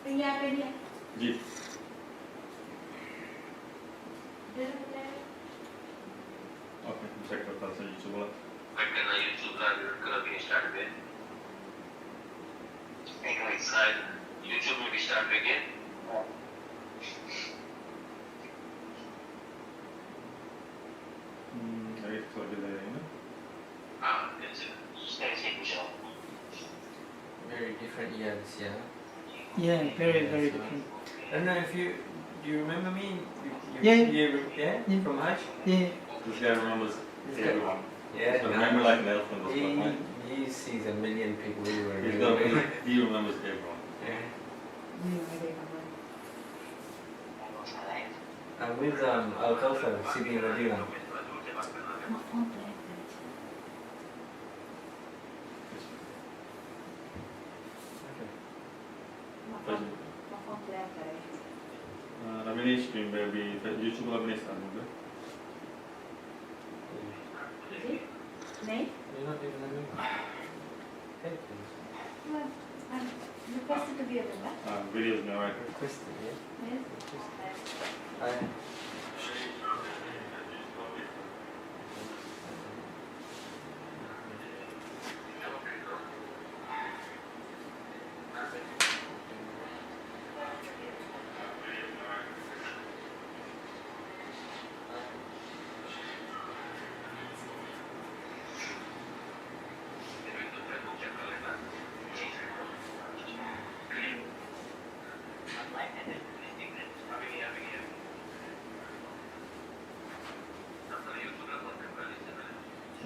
जी okay check करता हूँ YouTube वाला करना यूट्यूब का भी स्टार्ट में एक साइड यूट्यूब में भी स्टार्ट करेंगे एक थोड़ा डिले है ना Very different years, yeah. Yeah, very different. I don't know if do you remember me? Yeah. From Hajj? Yeah. This guy remembers everyone. Yeah. So remember like an elephant. He sees a million people everywhere. He remembers everyone. Yeah. I'm with Al-Kawthar, Sidi Radila. Ramesh में भी YouTube वाला नहीं start होगा नहीं You're not even a member. Hey, please. Well, I'm requested to be a member. Videos में आया Requested, yeah? Yes.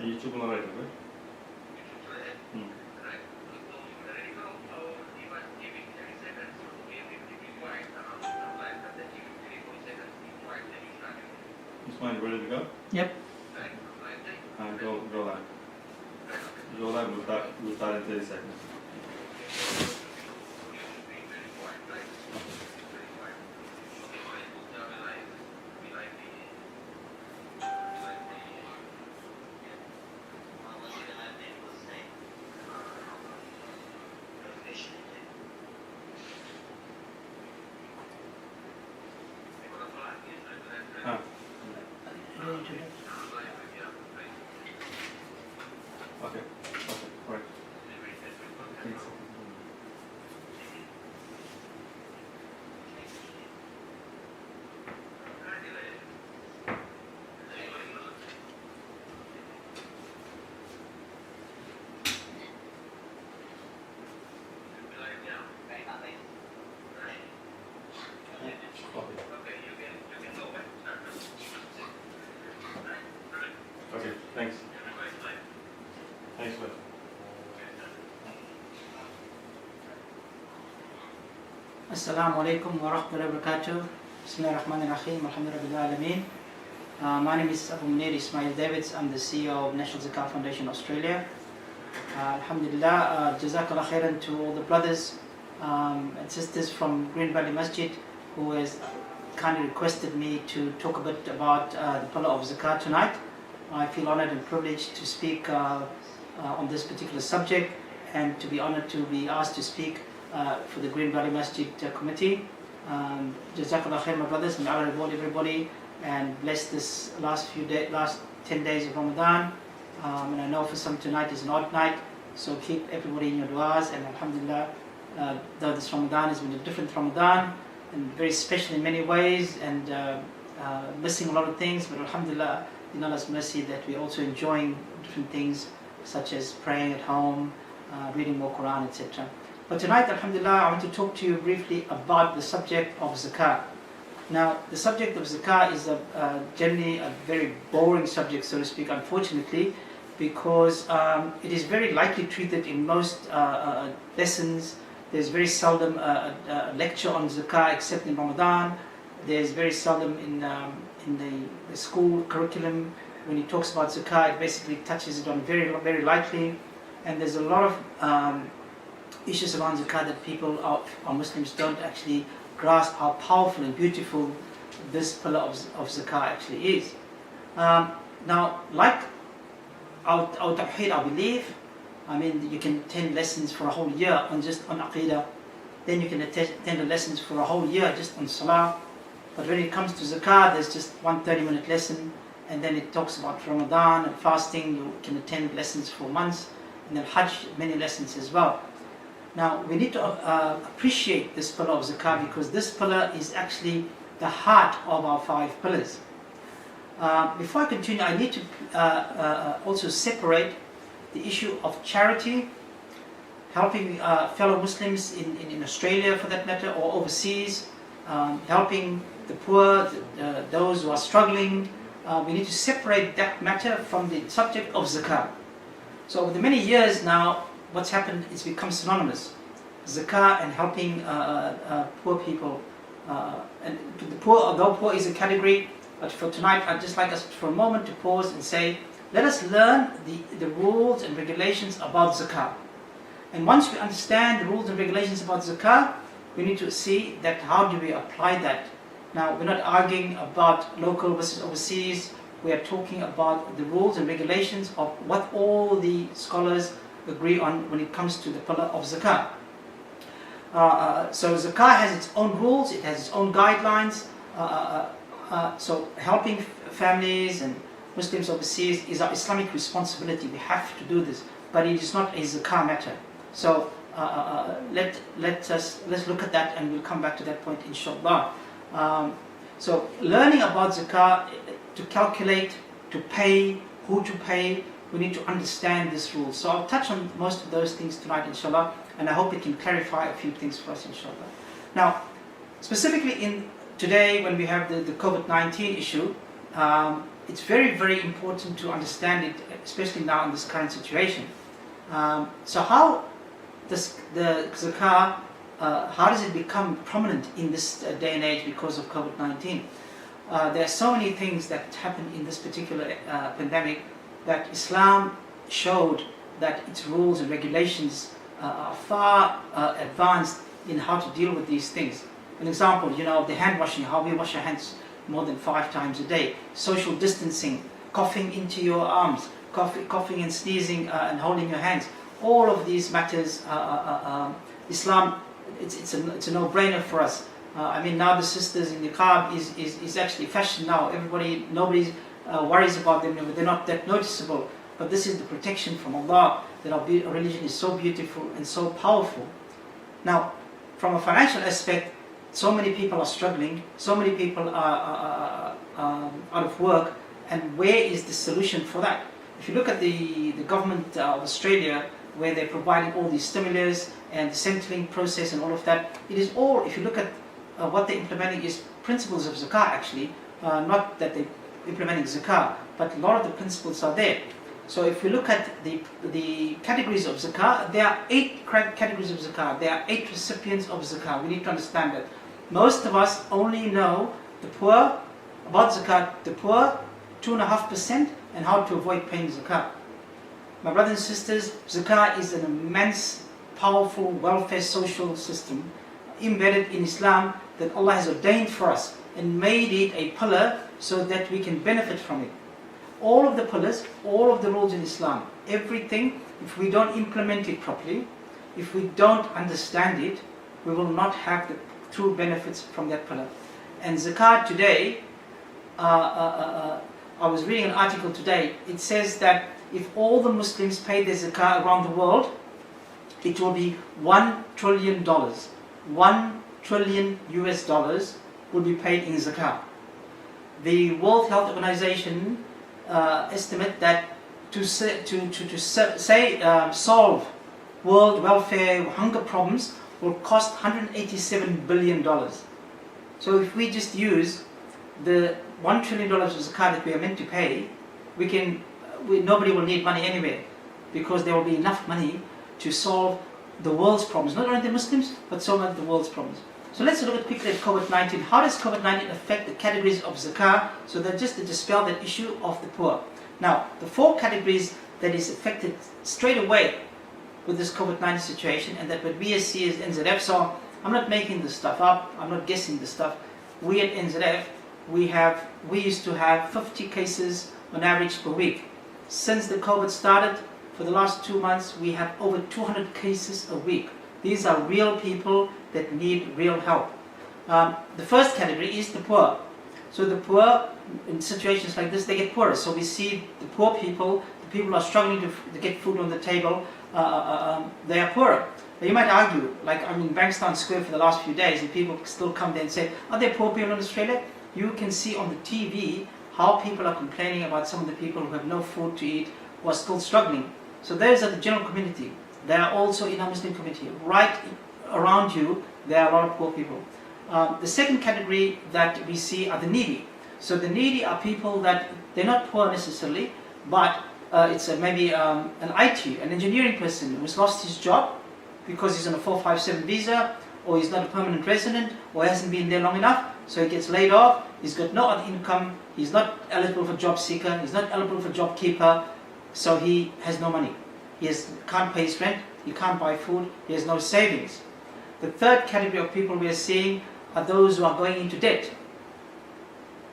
YouTube वाला right होगा Ismail, ready to go? Yep. Go live. Go live, we'll start in 30 seconds. Okay, right. Okay, thanks. Thanks, man. Assalamu alaikum wa rahmatullahi wa barakatuh. Bismillahir Rahmanir Rahim. Alhamdulillah Alameen. My name is Abu Munir Ismail Davids. I'm the CEO of National Zakat Foundation Australia. Alhamdulillah, Jazakallah khairan to all the brothers and sisters from Green Valley Masjid who has kindly requested me to talk a bit about the pillar of Zakat tonight. I feel honored and privileged to speak on this particular subject and to be honored to be asked to speak for the Green Valley Masjid Committee. Jazakallah khair, my brothers, and Allah reward everybody and bless this last 10 days of Ramadan. And I know for some tonight is an odd night, so keep everybody in your du'as. And alhamdulillah, though this Ramadan has been a different Ramadan and very special in many ways and missing a lot of things, but alhamdulillah, in Allah's mercy that we're also enjoying different things such as praying at home, reading more Quran, etc. But tonight, alhamdulillah, I want to talk to you briefly about the subject of Zakat. Now, the subject of Zakat is generally a very boring subject, so to speak, unfortunately, because it is very lightly treated in most lessons. There's very seldom a lecture on Zakat except in Ramadan. There's very seldom in the school curriculum. When he talks about Zakat, it basically touches it on very lightly. And there's a lot of issues around Zakat that people, our Muslims, don't actually grasp how powerful and beautiful this pillar of Zakat actually is. Now, like our Tawheed, our belief, I mean, you can attend lessons for a whole year on Aqidah, then you can attend the lessons for a whole year just on Salah. But when it comes to Zakat, there's just one 30-minute lesson, and then it talks about Ramadan and fasting. You can attend lessons for months, and then Hajj, many lessons as well. Now, we need to appreciate this pillar of Zakat, because this pillar is actually the heart of our 5 pillars. Before I continue, I need to also separate the issue of charity, helping fellow Muslims in Australia for that matter, or overseas, helping the poor, those who are struggling. We need to separate that matter from the subject of Zakat. So over the many years now, what's happened is become synonymous. Zakat and helping poor people. And the poor, although poor is a category, but for tonight I'd just like us for a moment to pause and say, let us learn the rules and regulations about Zakat. And once we understand the rules and regulations about Zakat, we need to see that how do we apply that. Now, we're not arguing about local versus overseas. We are talking about the rules and regulations of what all the scholars agree on when it comes to the pillar of Zakat. So Zakat has its own rules, it has its own guidelines. So helping families and Muslims overseas is our Islamic responsibility. We have to do this, but it is not a Zakat matter. So let's look at that, and we'll come back to that point inshallah. So learning about Zakat, to calculate, to pay, who to pay, we need to understand this rule. So I'll touch on most of those things tonight inshallah, and I hope it can clarify a few things for us inshallah. Now, specifically in today when we have the COVID-19 issue, it's very, very important to understand it, especially now in this current situation. So how does the Zakat, how does it become prominent in this day and age because of COVID-19? There are so many things that happened in this particular pandemic that Islam showed that its rules and regulations are far advanced in how to deal with these things. An example, the hand washing, how we wash our hands more than 5 times a day, social distancing, coughing into your arms, coughing and sneezing and holding your hands. All of these matters, Islam, it's a no-brainer for us. I mean, now the sisters in niqab is actually fashion now. Nobody worries about them. They're not that noticeable. But this is the protection from Allah, that our religion is so beautiful and so powerful. Now, from a financial aspect, so many people are struggling. So many people are out of work. And where is the solution for that? If you look at the government of Australia, where they're providing all these stimulus and the centering process and all of that, it is all, if you look at what they're implementing, is principles of Zakat actually, not that they're implementing Zakat, but a lot of the principles are there. So if we look at the categories of Zakat, there are 8 categories of Zakat, there are 8 recipients of Zakat. We need to understand that. Most of us only know the poor, about Zakat, the poor, 2.5%, and how to avoid paying Zakat. My brothers and sisters, Zakat is an immense, powerful welfare social system embedded in Islam that Allah has ordained for us and made it a pillar so that we can benefit from it. All of the pillars, all of the rules in Islam, everything, if we don't implement it properly, if we don't understand it, we will not have the true benefits from that pillar. And Zakat today, I was reading an article today, it says that if all the Muslims pay their Zakat around the world, it will be $1 trillion. $1 trillion US will be paid in Zakat. The World Health Organization estimate that to solve world welfare hunger problems will cost $187 billion. So if we just use the $1 trillion of Zakat that we are meant to pay, nobody will need money anyway, because there will be enough money to solve the world's problems, not only the Muslims, but so much of the world's problems. So let's look quickly at COVID-19. How does COVID-19 affect the categories of Zakat, so that just to dispel that issue of the poor? Now, the 4 categories that is affected straight away with this COVID-19 situation, and that what we see as NZF, so I'm not making this stuff up, I'm not guessing this stuff. We at NZF, we used to have 50 cases on average per week. Since the COVID started, for the last 2 months, we have over 200 cases a week. These are real people that need real help. The first category is the poor. So the poor, in situations like this, they get poorer. So we see the poor people, the people who are struggling to get food on the table, they are poorer. Now you might argue, like I'm in Bankstown Square for the last few days, and people still come there and say, are there poor people in Australia? You can see on the TV how people are complaining about some of the people who have no food to eat, who are still struggling. So those are the general community. They are also in our Muslim community. Right around you, there are a lot of poor people. The second category that we see are the needy. So the needy are people that they're not poor necessarily, but it's maybe an IT, an engineering person who's lost his job because he's on a 457 visa, or he's not a permanent resident, or hasn't been there long enough, so he gets laid off. He's got no other income. He's not eligible for job seeker. He's not eligible for job keeper, so he has no money. He can't pay his rent. He can't buy food. He has no savings. The third category of people we are seeing are those who are going into debt.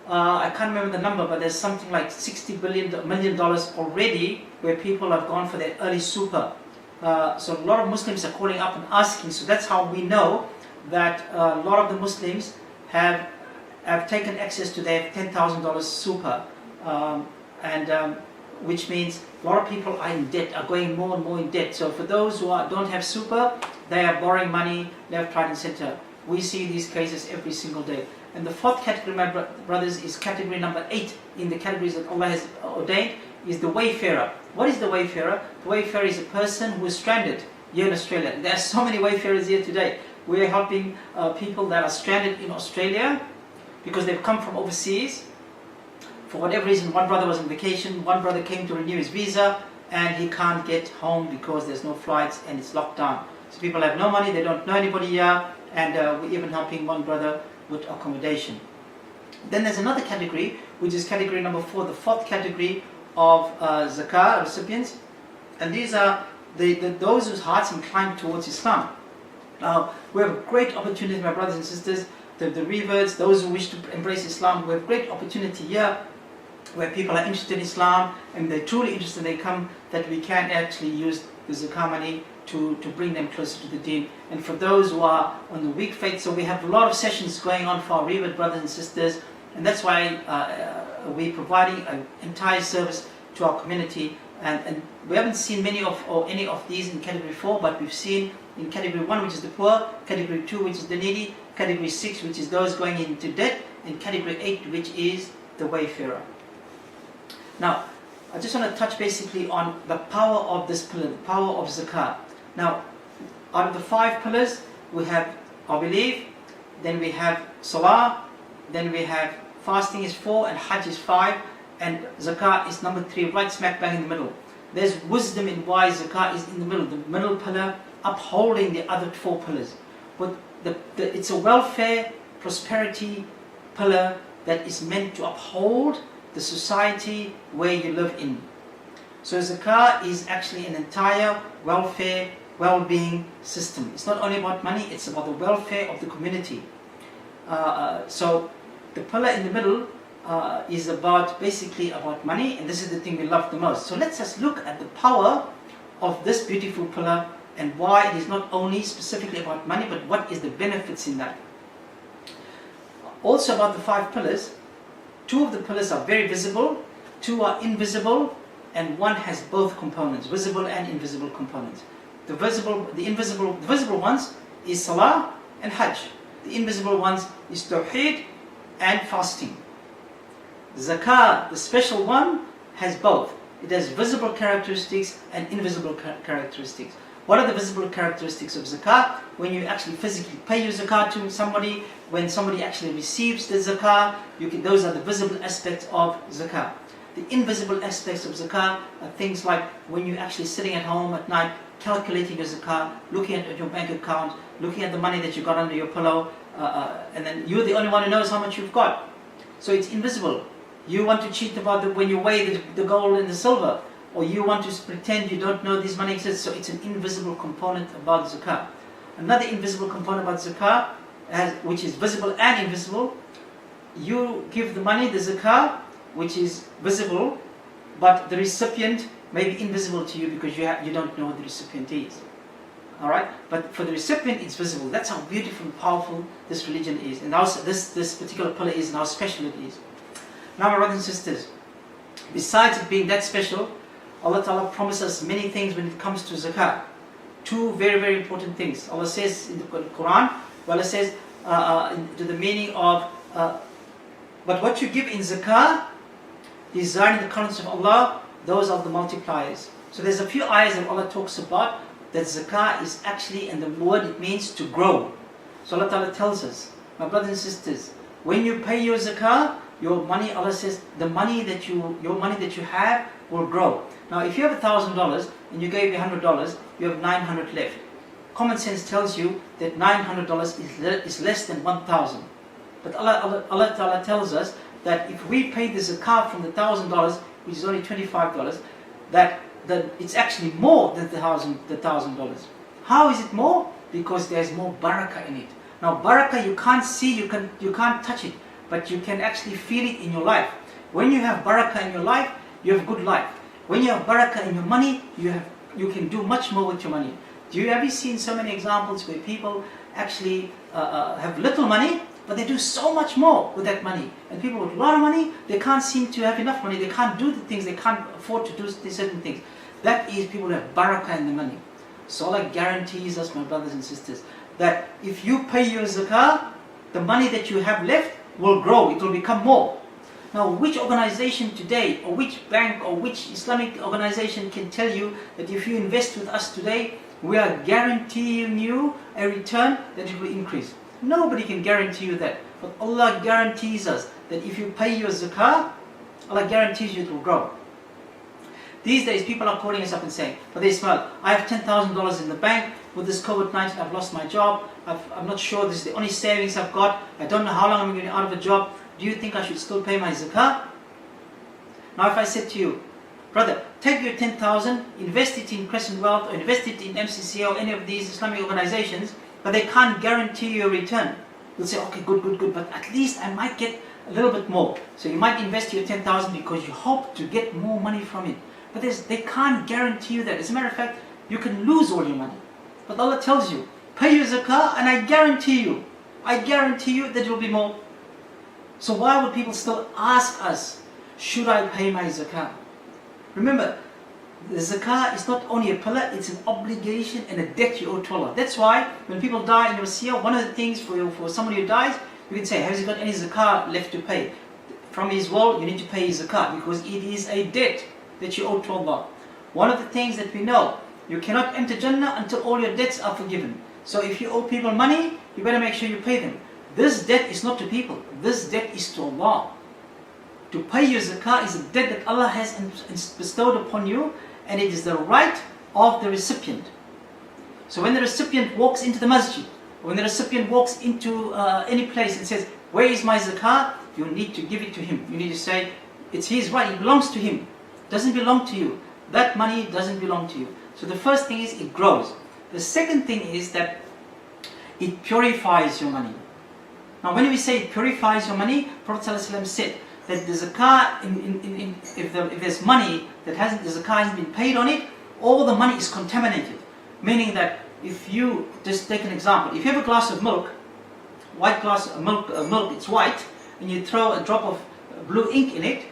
I can't remember the number, but there's something like $60 million already where people have gone for their early super. So a lot of Muslims are calling up and asking. So that's how we know that a lot of the Muslims have taken access to their $10,000 super, which means a lot of people are in debt, are going more and more in debt. So for those who don't have super, they are borrowing money left, right and center. We see these cases every single day. And the fourth category, my brothers, is category number 8 in the categories that Allah has ordained, is the wayfarer. What is the wayfarer? The wayfarer is a person who is stranded here in Australia. There are so many wayfarers here today. We are helping people that are stranded in Australia because they've come from overseas. For whatever reason, one brother was on vacation, one brother came to renew his visa, and he can't get home because there's no flights and it's locked down. So people have no money, they don't know anybody here, and we're even helping one brother with accommodation. Then there's another category, which is category number 4, the fourth category of Zakat recipients, and these are those whose hearts incline towards Islam. We have a great opportunity, my brothers and sisters, the reverts, those who wish to embrace Islam. We have great opportunity here where people are interested in Islam and they're truly interested, they come, that we can actually use the Zakat money to bring them closer to the deen. And for those who are on the weak faith, so we have a lot of sessions going on for our revert brothers and sisters, and that's why we're providing an entire service to our community. And we haven't seen any of these in category 4, but we've seen in category 1, which is the poor, category 2, which is the needy, category 6, which is those going into debt, and category 8, which is the wayfarer. Now, I just want to touch basically on the power of this pillar, the power of Zakat. Now, out of the 5 pillars, we have our belief, then we have Salah, then we have fasting is 4, and Hajj is 5, and Zakat is number 3, right smack bang in the middle. There's wisdom in why Zakat is in the middle pillar, upholding the other 4 pillars. But it's a welfare, prosperity pillar that is meant to uphold the society where you live in. So Zakat is actually an entire welfare, well-being system. It's not only about money, it's about the welfare of the community. So the pillar in the middle is basically about money, and this is the thing we love the most. So let's just look at the power of this beautiful pillar and why it is not only specifically about money, but what is the benefits in that. Also about the 5 pillars, 2 of the pillars are very visible, 2 are invisible, and 1 has both components, visible and invisible components. The visible ones is Salah and Hajj. The invisible ones is Tawheed and fasting. Zakat, the special one, has both. It has visible characteristics and invisible characteristics. What are the visible characteristics of Zakat? When you actually physically pay your Zakat to somebody, when somebody actually receives the Zakat, those are the visible aspects of Zakat. The invisible aspects of Zakat are things like when you're actually sitting at home at night, calculating your Zakat, looking at your bank account, looking at the money that you got under your pillow, and then you're the only one who knows how much you've got. So it's invisible. You want to cheat about when you weigh the gold and the silver, or you want to pretend you don't know this money exists, so it's an invisible component about Zakat. Another invisible component about Zakat, which is visible and invisible, you give the money, the Zakat, which is visible, but the recipient may be invisible to you because you don't know who the recipient is. Alright? But for the recipient, it's visible. That's how beautiful and powerful this religion is, and how this particular pillar is, and how special it is. Now, my brothers and sisters, besides it being that special, Allah Ta'ala promises many things when it comes to zakat. Two very, very important things. Allah says in the Quran, Allah says to the meaning of, but what you give in zakah, desiring the kindness of Allah, those are the multipliers. So there's a few ayahs that Allah talks about that zakah is actually, and the word it means to grow. So Allah Ta'ala tells us, my brothers and sisters, when you pay your zakah, your money, Allah says, your money that you have will grow. Now, if you have $1,000 and you gave me $100, you have 900 left. Common sense tells you that $900 is less than 1,000. But Allah Ta'ala tells us that if we pay the zakah from the $1,000, which is only $25, that it's actually more than the $1,000. How is it more? Because there's more barakah in it. Now, barakah you can't see, you can't touch it, but you can actually feel it in your life. When you have barakah in your life, you have good life. When you have barakah in your money, you can do much more with your money. Have you seen so many examples where people actually have little money, but they do so much more with that money? And people with a lot of money, they can't seem to have enough money, they can't do the things, they can't afford to do certain things. That is people who have barakah in the money. So Allah guarantees us, my brothers and sisters, that if you pay your zakah, the money that you have left will grow, it will become more. Now, which organization today, or which bank, or which Islamic organization can tell you that if you invest with us today, we are guaranteeing you a return that it will increase? Nobody can guarantee you that. But Allah guarantees us that if you pay your zakah, Allah guarantees you it will grow. These days, people are calling us up and saying, Brother Ismail, I have $10,000 in the bank. With this COVID-19, I've lost my job. I'm not sure, this is the only savings I've got. I don't know how long I'm going to be out of a job. Do you think I should still pay my zakah? Now, if I said to you, brother, take your 10,000, invest it in Crescent Wealth, or invest it in MCC or any of these Islamic organizations, but they can't guarantee you a return. You'll say, okay, good, but at least I might get a little bit more. So you might invest your 10,000 because you hope to get more money from it. But they can't guarantee you that. As a matter of fact, you can lose all your money. But Allah tells you, pay your zakah and I guarantee you that it will be more. So why would people still ask us, should I pay my zakah? Remember, the zakah is not only a pillar, it's an obligation and a debt you owe to Allah. That's why when people die in your seer, one of the things for somebody who dies, you can say, has he got any zakah left to pay? From his will, you need to pay his zakah because it is a debt that you owe to Allah. One of the things that we know, you cannot enter Jannah until all your debts are forgiven. So if you owe people money, you better make sure you pay them. This debt is not to people, this debt is to Allah. To pay your zakah is a debt that Allah has bestowed upon you, and it is the right of the recipient. So when the recipient walks into the masjid, when the recipient walks into any place and says, where is my zakah? You need to give it to him. You need to say, it's his right, it belongs to him. It doesn't belong to you. That money doesn't belong to you. So the first thing is it grows. The second thing is that it purifies your money. Now when we say it purifies your money, Prophet ﷺ said that the zakah, if there's money that the zakah hasn't been paid on it, all the money is contaminated. Meaning that if you, just take an example, if you have a glass of milk, white glass of milk, it's white, and you throw a drop of blue ink in it,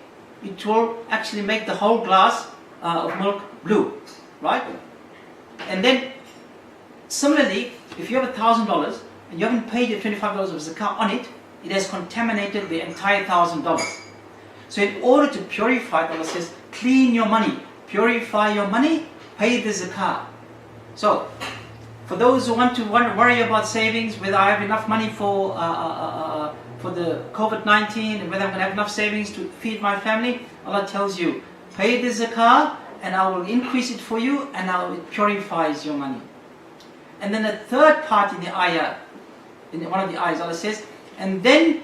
it will actually make the whole glass of milk blue, right? And then, similarly, if you have $1,000 and you haven't paid your $25 of zakah on it, it has contaminated the entire $1,000. So in order to purify, Allah says, clean your money, purify your money, pay the zakah. So, for those who want to worry about savings, whether I have enough money for the COVID-19 and whether I'm going to have enough savings to feed my family, Allah tells you, pay the zakah and I will increase it for you and it purifies your money. And then the third part in the ayah, in one of the ayahs, Allah says, and then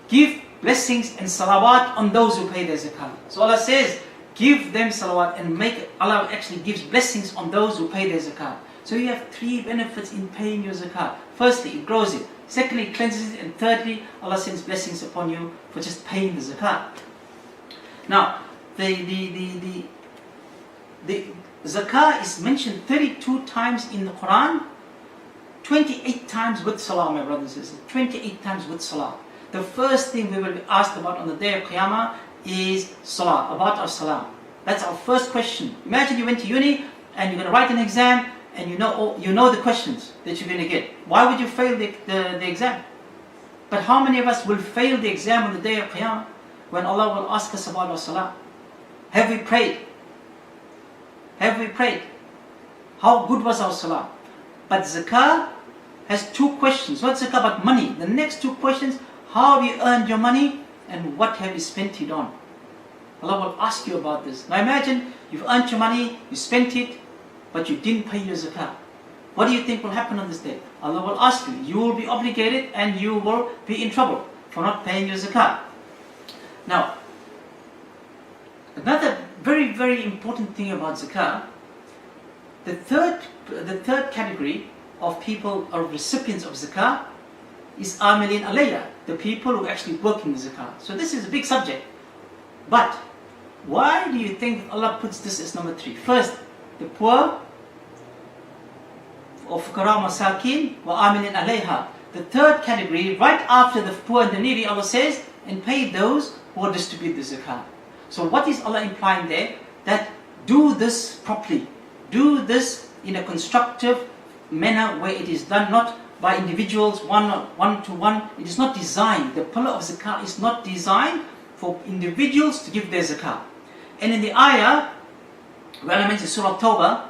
give blessings and salawat on those who pay their zakah. So Allah says, give them salawat and Allah actually gives blessings on those who pay their zakah. So you have three benefits in paying your zakah. Firstly, it grows it. Secondly, it cleanses it. And thirdly, Allah sends blessings upon you for just paying the zakah. Now, Zakah is mentioned 32 times in the Quran, 28 times with Salah, my brothers and sisters, 28 times with Salah. The first thing we will be asked about on the day of Qiyamah is Salah, about our Salah. That's our first question. Imagine you went to uni and you're going to write an exam and you know the questions that you're going to get. Why would you fail the exam? But how many of us will fail the exam on the day of Qiyamah when Allah will ask us about our Salah? Have we prayed? Have we prayed? How good was our Salah? But Zakah has two questions. Not Zakah but money. The next two questions, how have you earned your money and what have you spent it on? Allah will ask you about this. Now imagine you've earned your money, you spent it, but you didn't pay your Zakah. What do you think will happen on this day? Allah will ask you. You will be obligated and you will be in trouble for not paying your Zakah. Now, another very, very important thing about Zakah, the third category of people or recipients of Zakah is Amilin Alayya, the people who actually work in the Zakah. So this is a big subject. But why do you think Allah puts this as number 3? First, the poor, or fuqara masakin, wa amilin alayha. The third category, right after the poor and the needy, Allah says, and pay those who will distribute the Zakah. So what is Allah implying there? That do this properly. Do this in a constructive manner where it is done not by individuals, one to one. It is not designed. The pillar of Zakah is not designed for individuals to give their Zakah. And in the ayah, where Allah mentions Surah Tawbah,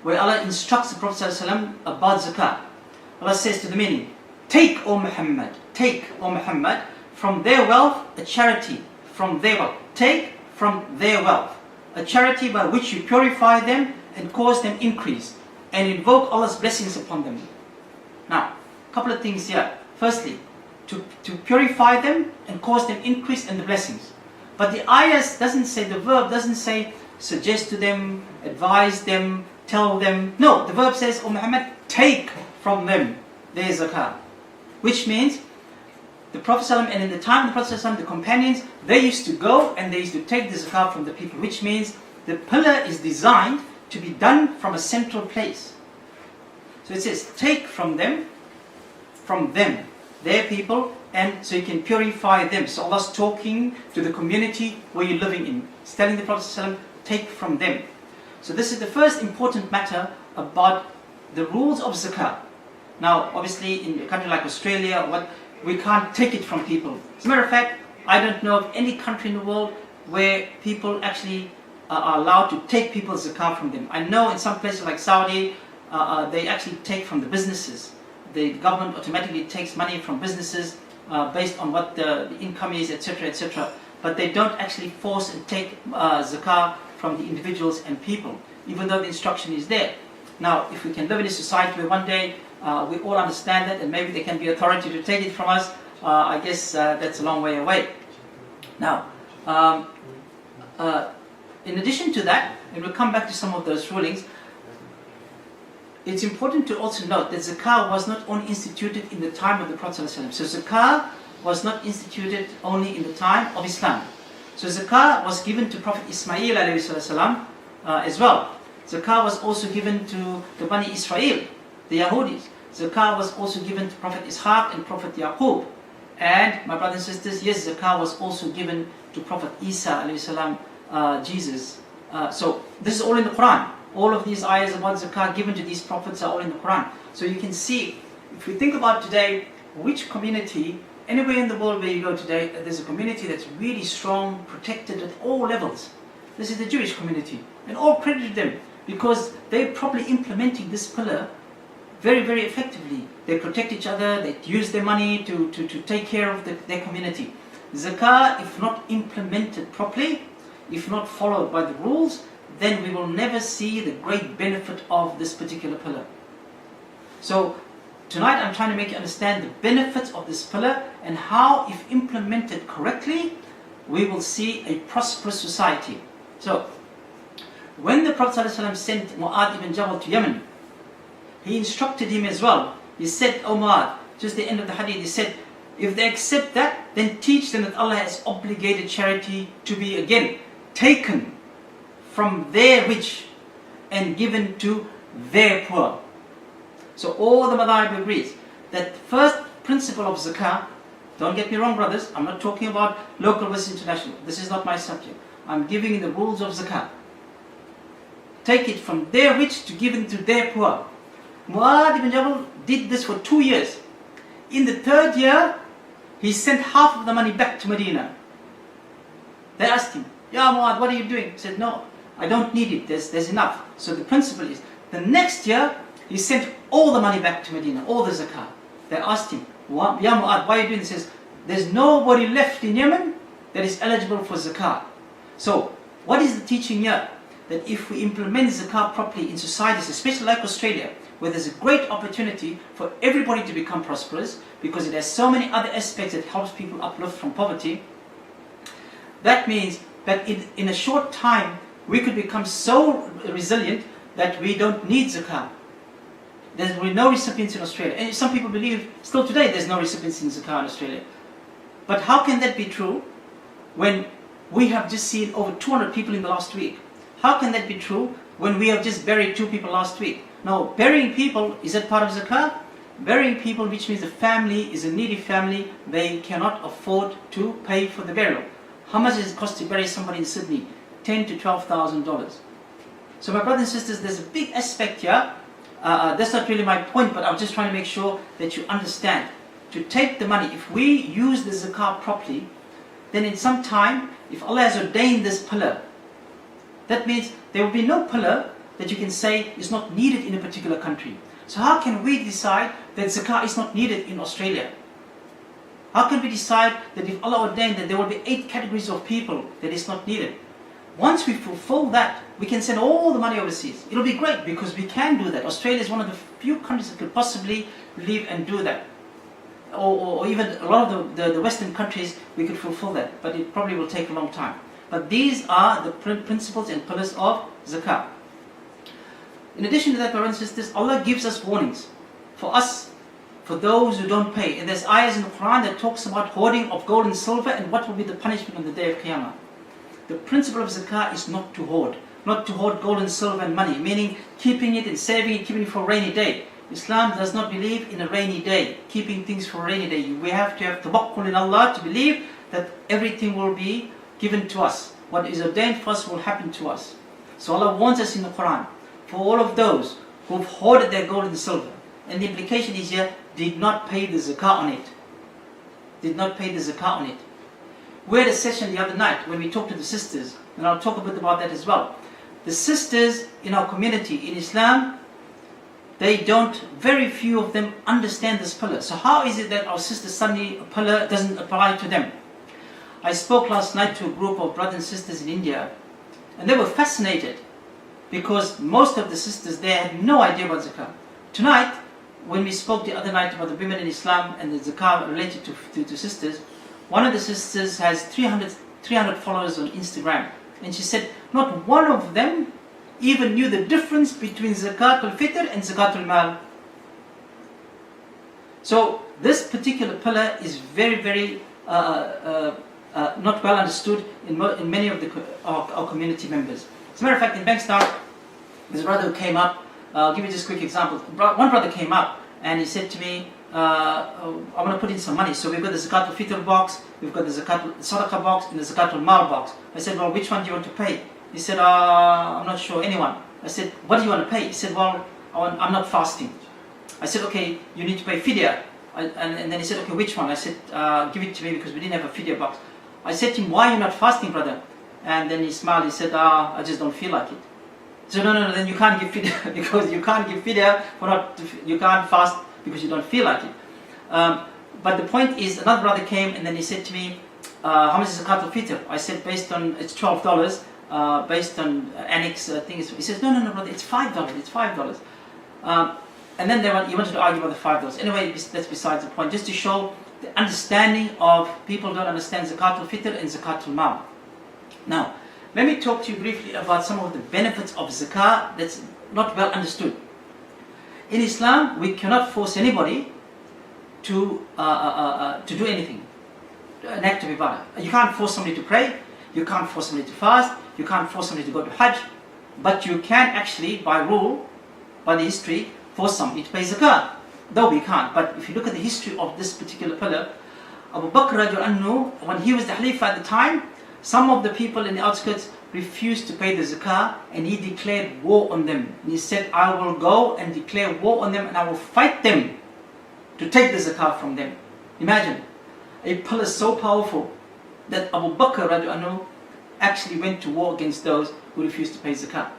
where Allah instructs the Prophet ﷺ about Zakah, Allah says to the many, take, O Muhammad, from their wealth a charity, from their wealth. Take from their wealth a charity by which you purify them and cause them increase, and invoke Allah's blessings upon them. Now, a couple of things here. Firstly, to purify them and cause them increase in the blessings. But the ayahs doesn't say, the verb doesn't say suggest to them, advise them, tell them. No, the verb says, O Muhammad, take from them their zakah. Which means the Prophet ﷺ, and in the time of the Prophet ﷺ, the companions, they used to go and they used to take the zakah from the people. Which means the pillar is designed to be done from a central place. So it says, take from them, their people, and so you can purify them. So Allah's talking to the community where you're living in. He's telling the Prophet ﷺ, take from them. So this is the first important matter about the rules of zakah. Now, obviously, in a country like Australia, we can't take it from people. As a matter of fact, I don't know of any country in the world where people actually are allowed to take people's zakah from them. I know in some places like Saudi, they actually take from the businesses. The government automatically takes money from businesses based on what the income is, etc., etc. But they don't actually force and take zakah from the individuals and people, even though the instruction is there. Now, if we can live in a society where one day we all understand that, and maybe there can be authority to take it from us, I guess that's a long way away. Now, in addition to that, and we'll come back to some of those rulings, it's important to also note that zakah was not only instituted in the time of the Prophet ﷺ. So zakah was not instituted only in the time of Islam. So zakah was given to Prophet Ismail ﷺ, as well. Zakah was also given to the Bani Israel, the Yahudis. Zakah was also given to Prophet Ishaq and Prophet Yaqub. And my brothers and sisters, yes, zakah was also given to Prophet Isa ﷺ, Jesus. So this is all in the Quran. All of these ayahs about zakah given to these prophets are all in the Quran. So you can see, if we think about today, which community, anywhere in the world where you go today, there's a community that's really strong, protected at all levels. This is the Jewish community. And all credit to them, because they're probably implementing this pillar very, very effectively. They protect each other, they use their money to take care of their community. Zakah, if not implemented properly, if not followed by the rules, then we will never see the great benefit of this particular pillar. So tonight I'm trying to make you understand the benefits of this pillar and how, if implemented correctly, we will see a prosperous society. So when the Prophet ﷺ sent Mu'adh ibn Jabal to Yemen, he instructed him as well. He said, O Mu'adh, just the end of the hadith, he said, if they accept that, then teach them that Allah has obligated charity to be again taken from their which and given to their poor. So all the madhab agrees that first principle of zakah, don't get me wrong brothers, I'm not talking about local versus international, this is not my subject. I'm giving you the rules of zakah. Take it from their rich to give it to their poor. Mu'adh ibn Jabal did this for 2 years. In the 3rd year, he sent half of the money back to Medina. They asked him, Ya Mu'adh, what are you doing? He said, no, I don't need it, there's enough. So the principle is, the next year, he sent all the money back to Medina, all the zakah. They asked him, Ya Mu'adh, why are you doing this? He says, there's nobody left in Yemen that is eligible for zakah. So, what is the teaching here? That if we implement zakah properly in societies, especially like Australia, where there's a great opportunity for everybody to become prosperous, because it has so many other aspects that helps people uplift from poverty, that means that in a short time, we could become so resilient that we don't need zakah. There will be no recipients in Australia. And some people believe, still today, there's no recipients in zakah in Australia. But how can that be true when we have just seen over 200 people in the last week? How can that be true when we have just buried 2 people last week? Now, burying people, is that part of zakah? Burying people, which means the family is a needy family, they cannot afford to pay for the burial. How much does it cost to bury somebody in Sydney? $10,000 to $12,000. So my brothers and sisters, there's a big aspect here. That's not really my point, but I'm just trying to make sure that you understand. To take the money, if we use the zakah properly, then in some time, if Allah has ordained this pillar, that means there will be no pillar that you can say is not needed in a particular country. So how can we decide that zakah is not needed in Australia? How can we decide that if Allah ordained that there will be 8 categories of people that is not needed? Once we fulfill that, we can send all the money overseas. It'll be great because we can do that. Australia is one of the few countries that could possibly live and do that. Or even a lot of the Western countries, we could fulfill that. But it probably will take a long time. But these are the principles and pillars of zakah. In addition to that, my brothers and sisters, Allah gives us warnings for us, for those who don't pay. And there's ayahs in the Quran that talks about hoarding of gold and silver and what will be the punishment on the day of Qiyamah. The principle of zakah is not to hoard. Not to hoard gold and silver and money, meaning keeping it and saving it, keeping it for a rainy day. Islam does not believe in a rainy day, keeping things for a rainy day. We have to have tawakkul in Allah to believe that everything will be given to us. What is ordained for us will happen to us. So Allah warns us in the Quran, for all of those who have hoarded their gold and silver, and the implication is here, did not pay the zakah on it. Did not pay the zakah on it. We had a session the other night when we talked to the sisters, and I'll talk a bit about that as well. The sisters in our community in Islam, very few of them understand this pillar. So how is it that our sisters suddenly a pillar doesn't apply to them? I spoke last night to a group of brothers and sisters in India, and they were fascinated because most of the sisters there had no idea about zakah. Tonight, when we spoke the other night about the women in Islam and the zakah related to sisters, one of the sisters has 300 followers on Instagram, and she said not one of them even knew the difference between zakat al-fitr and zakat al-mal. So this particular pillar is very, very not well understood in many of our community members. As a matter of fact, in Bankstown, there's a brother who came up. I'll give you just a quick example. One brother came up and he said to me, I want to put in some money. So we've got the zakat al-fitr box, we've got the zakat sadaqah box, and the zakat al-mal box. I said, well, which one do you want to pay? He said, I'm not sure, anyone. I said, what do you want to pay? He said, well, I'm not fasting. I said, okay, you need to pay fidya. And then he said, okay, which one? I said, give it to me because we didn't have a fidya box. I said to him, why are you not fasting, brother? And then he smiled, he said, I just don't feel like it. So no, then you can't give fidya because you can't give fidya, you can't fast because you don't feel like it. But the point is, another brother came and then he said to me, how much is zakat al-fitr? I said, it's $12, based on annex things. He says, no, brother, it's $5, and then he wanted to argue about the $5. Anyway, that's besides the point. Just to show the understanding of people don't understand zakat al-fitr and zakat al-mal. Now, let me talk to you briefly about some of the benefits of zakah that's not well understood. In Islam, we cannot force anybody to do anything, an act of ibadah. You can't force somebody to pray, you can't force somebody to fast, you can't force somebody to go to Hajj. But you can actually, by rule, by the history, force somebody to pay zakat. Though we can't. But if you look at the history of this particular pillar, Abu Bakr radiallahu anhu, when he was the Khalifa at the time, some of the people in the outskirts refused to pay the zakah, and he declared war on them. And he said, I will go and declare war on them, and I will fight them to take the zakah from them. Imagine, a pillar so powerful that Abu Bakr radiallahu anhu actually went to war against those who refused to pay zakah.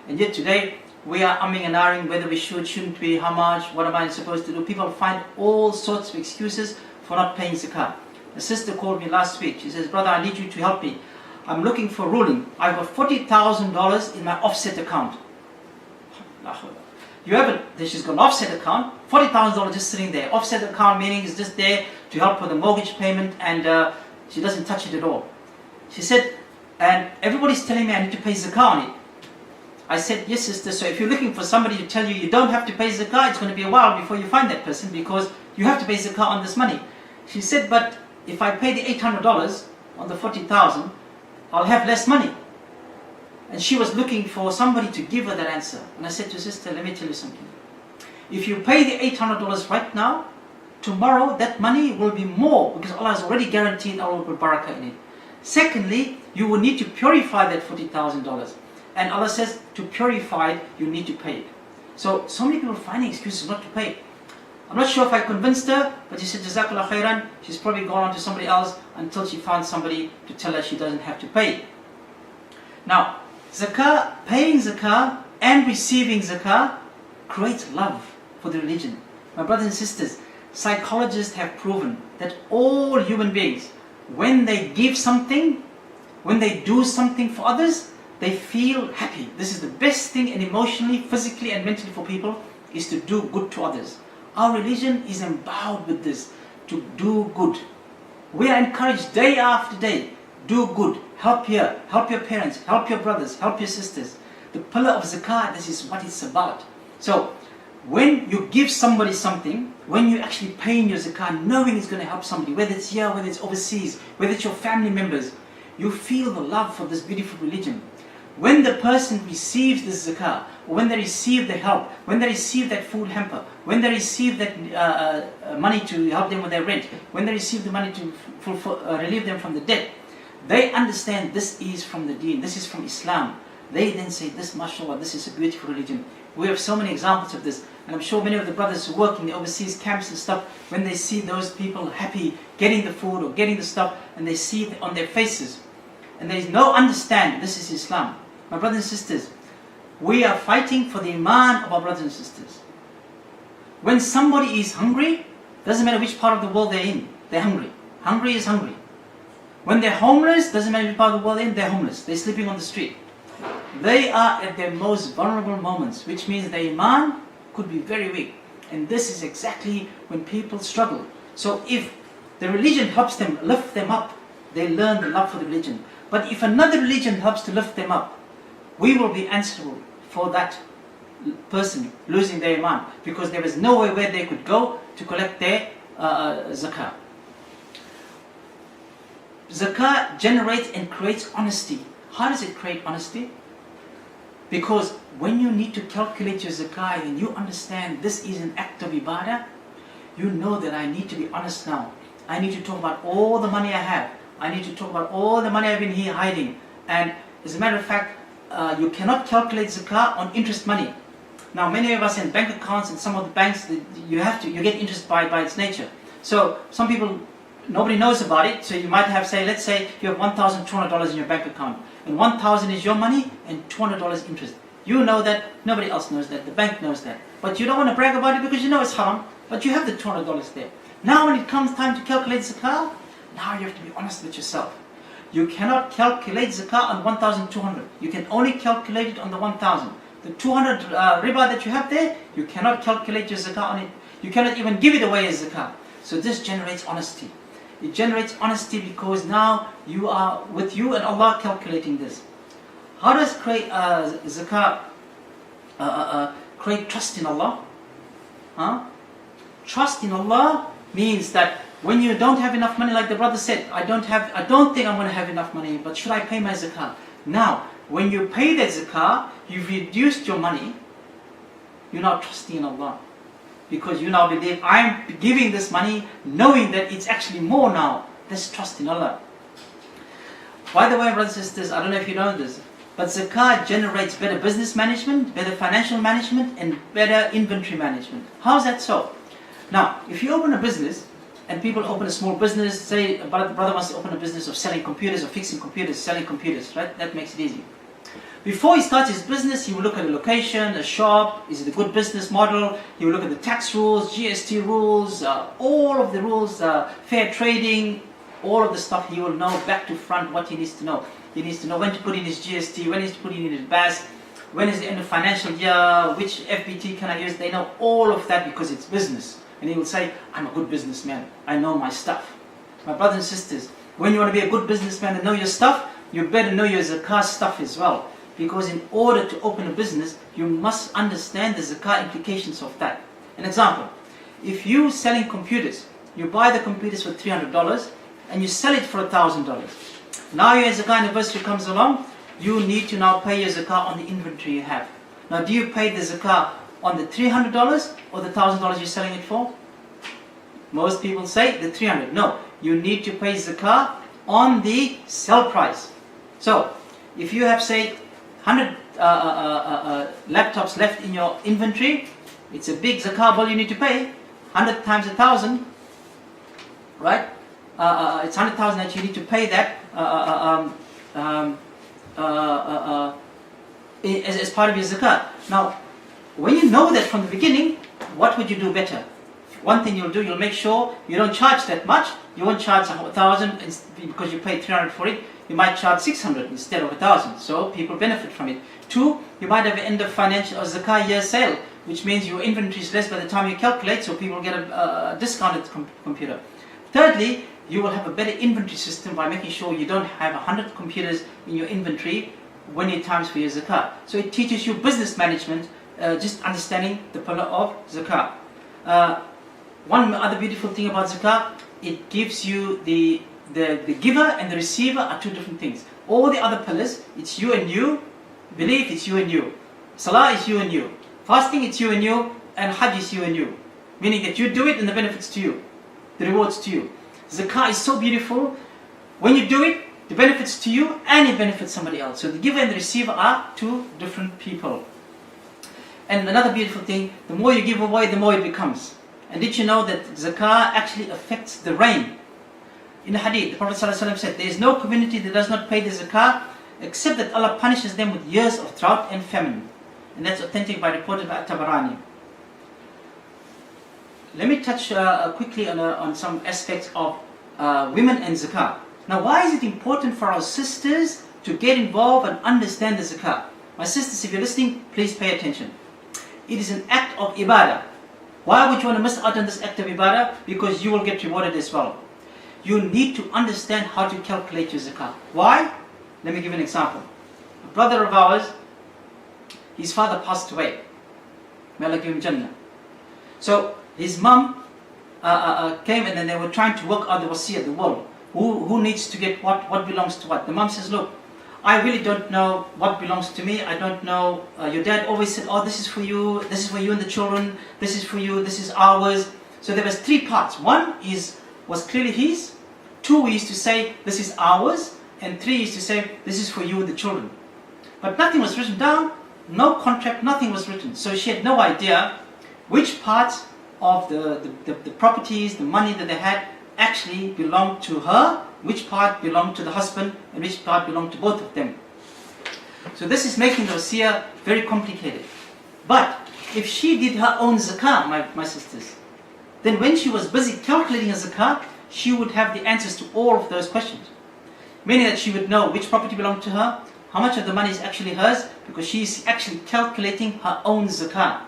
And yet today, we are umming and ahhing whether we shouldn't we, how much, what am I supposed to do. People find all sorts of excuses for not paying zakah. A sister called me last week. She says, brother, I need you to help me. I'm looking for ruling. I've got $40,000 in my offset account. You have it, she's got an offset account, $40,000 just sitting there. Offset account meaning it's just there to help with the mortgage payment, and she doesn't touch it at all. She said, and everybody's telling me I need to pay zakah on it. I said, yes sister, so if you're looking for somebody to tell you you don't have to pay zakah, it's going to be a while before you find that person, because you have to pay zakah on this money. She said, but if I pay the $800 on the $40,000, I'll have less money. And she was looking for somebody to give her that answer. And I said to her, sister, let me tell you something. If you pay the $800 right now, tomorrow that money will be more, because Allah has already guaranteed Allah will put barakah in it. Secondly, you will need to purify that $40,000. And Allah says, to purify it, you need to pay it. So many people are finding excuses not to pay it. I'm not sure if I convinced her, but she said, Jazakallah khairan. She's probably gone on to somebody else until she found somebody to tell her she doesn't have to pay it. Now, zakah, paying zakah and receiving zakah creates love for the religion. My brothers and sisters, psychologists have proven that all human beings, when they give something, when they do something for others, they feel happy. This is the best thing, and emotionally, physically and mentally for people, is to do good to others. Our religion is endowed with this, to do good. We are encouraged day after day, do good, help here, help your parents, help your brothers, help your sisters. The pillar of zakat, this is what it's about. So, when you give somebody something, when you actually paying your zakat, knowing it's going to help somebody, whether it's here, whether it's overseas, whether it's your family members, you feel the love for this beautiful religion. When the person receives this zakah, or when they receive the help, when they receive that food hamper, when they receive that money to help them with their rent, when they receive the money to relieve them from the debt, they understand this is from the deen, this is from Islam. They then say, this, mashallah, this is a beautiful religion. We have so many examples of this, and I'm sure many of the brothers who work in the overseas camps and stuff, when they see those people happy getting the food or getting the stuff, and they see it on their faces, and there is no understanding, this is Islam. My brothers and sisters, we are fighting for the iman of our brothers and sisters. When somebody is hungry, doesn't matter which part of the world they're in, they're hungry. Hungry is hungry. When they're homeless, doesn't matter which part of the world they're in, they're homeless. They're sleeping on the street. They are at their most vulnerable moments, which means their iman could be very weak. And this is exactly when people struggle. So if the religion helps them lift them up, they learn the love for the religion. But if another religion helps to lift them up, we will be answerable for that person losing their iman, because there is no way where they could go to collect their zakah. Zakah generates and creates honesty. How does it create honesty? Because when you need to calculate your zakah and you understand this is an act of ibadah, you know that I need to be honest now. I need to talk about all the money I have. I need to talk about all the money I've been here hiding. And as a matter of fact, you cannot calculate zakah on interest money. Now many of us in bank accounts, and some of the banks, you get interest by its nature. So some people, nobody knows about it, so you might have, let's say you have $1,200 in your bank account, and $1,000 is your money and $200 interest. You know that, nobody else knows that, the bank knows that. But you don't want to brag about it because you know it's haram, but you have the $200 there. Now when it comes time to calculate zakah, now you have to be honest with yourself. You cannot calculate zakah on 1,200. You can only calculate it on the 1,000. The 200 riba that you have there, you cannot calculate your zakah on it. You cannot even give it away as zakah. So this generates honesty. It generates honesty because now you are with you and Allah calculating this. How does zakah create trust in Allah? Trust in Allah means that when you don't have enough money, like the brother said, I don't think I'm going to have enough money, but should I pay my zakah? Now, when you pay that zakah, you've reduced your money. You're now trusting in Allah. Because you now believe, I'm giving this money knowing that it's actually more now. That's trust in Allah. By the way, brothers and sisters, I don't know if you know this, but zakah generates better business management, better financial management, and better inventory management. How's that so? Now, if you open a business, and people open a small business, say a brother wants to open a business of selling computers or fixing computers, selling computers, right? That makes it easy. Before he starts his business, he will look at a location, a shop, is it a good business model? He will look at the tax rules, GST rules, all of the rules, fair trading, all of the stuff he will know back to front what he needs to know. He needs to know when to put in his GST, when he needs to put in his BAS, when is the end of financial year, which FBT can I use? They know all of that because it's business. And he will say, I'm a good businessman, I know my stuff. My brothers and sisters, when you want to be a good businessman and know your stuff, you better know your zakah stuff as well. Because in order to open a business, you must understand the zakah implications of that. An example, if you're selling computers, you buy the computers for $300 and you sell it for $1,000. Now your zakah anniversary comes along, you need to now pay your zakah on the inventory you have. Now do you pay the zakah on the $300 or the $1,000 you're selling it for? Most people say the $300. No, you need to pay zakah on the sell price. So, if you have say 100 laptops left in your inventory, it's a big zakah bill you need to pay. 100 times 1,000, right? It's 100,000 that you need to pay that as part of your zakah. Now, when you know that from the beginning, what would you do better? One thing you'll do, you'll make sure you don't charge that much. You won't charge 1,000 because you paid 300 for it. You might charge 600 instead of 1,000. So people benefit from it. 2, you might have an end of financial or zakah year sale, which means your inventory is less by the time you calculate, so people get a discounted computer. Thirdly, you will have a better inventory system by making sure you don't have 100 computers in your inventory when it times for your zakah. So it teaches you business management, just understanding the pillar of zakah. One other beautiful thing about zakah, it gives you the giver and the receiver are two different things. All the other pillars, it's you and you. Belief, it's you and you. Salah is you and you. Fasting, it's you and you. And Hajj is you and you. Meaning that you do it and the benefits to you. The rewards to you. Zakah is so beautiful. When you do it, the benefits to you and it benefits somebody else. So the giver and the receiver are two different people. And another beautiful thing, the more you give away, the more it becomes. And did you know that zakah actually affects the rain? In the hadith, the Prophet ﷺ said, there is no community that does not pay the zakah except that Allah punishes them with years of drought and famine. And that's authentic by reported by At-Tabarani. Let me touch quickly on some aspects of women and zakah. Now, why is it important for our sisters to get involved and understand the zakah? My sisters, if you're listening, please pay attention. It is an act of ibadah. Why would you want to miss out on this act of ibadah? Because you will get rewarded as well. You need to understand how to calculate your zakah. Why? Let me give you an example. A brother of ours, his father passed away. May Allah give him Jannah. So his mum came and then they were trying to work out the wasiyah, the will. Who needs to get what belongs to what. The mum says, look, I really don't know what belongs to me. I don't know. Your dad always said, oh, this is for you and the children. This is for you, this is ours. So there was 3 parts. One was clearly his. 2, we used to say, this is ours. And 3 used to say, this is for you and the children. But nothing was written down. No contract, nothing was written. So she had no idea which parts of the properties, the money that they had actually belonged to her, which part belonged to the husband, and which part belonged to both of them. So this is making the wasiyah very complicated. But if she did her own zakah, my sisters, then when she was busy calculating her zakah, she would have the answers to all of those questions. Meaning that she would know which property belonged to her, how much of the money is actually hers, because she is actually calculating her own zakah.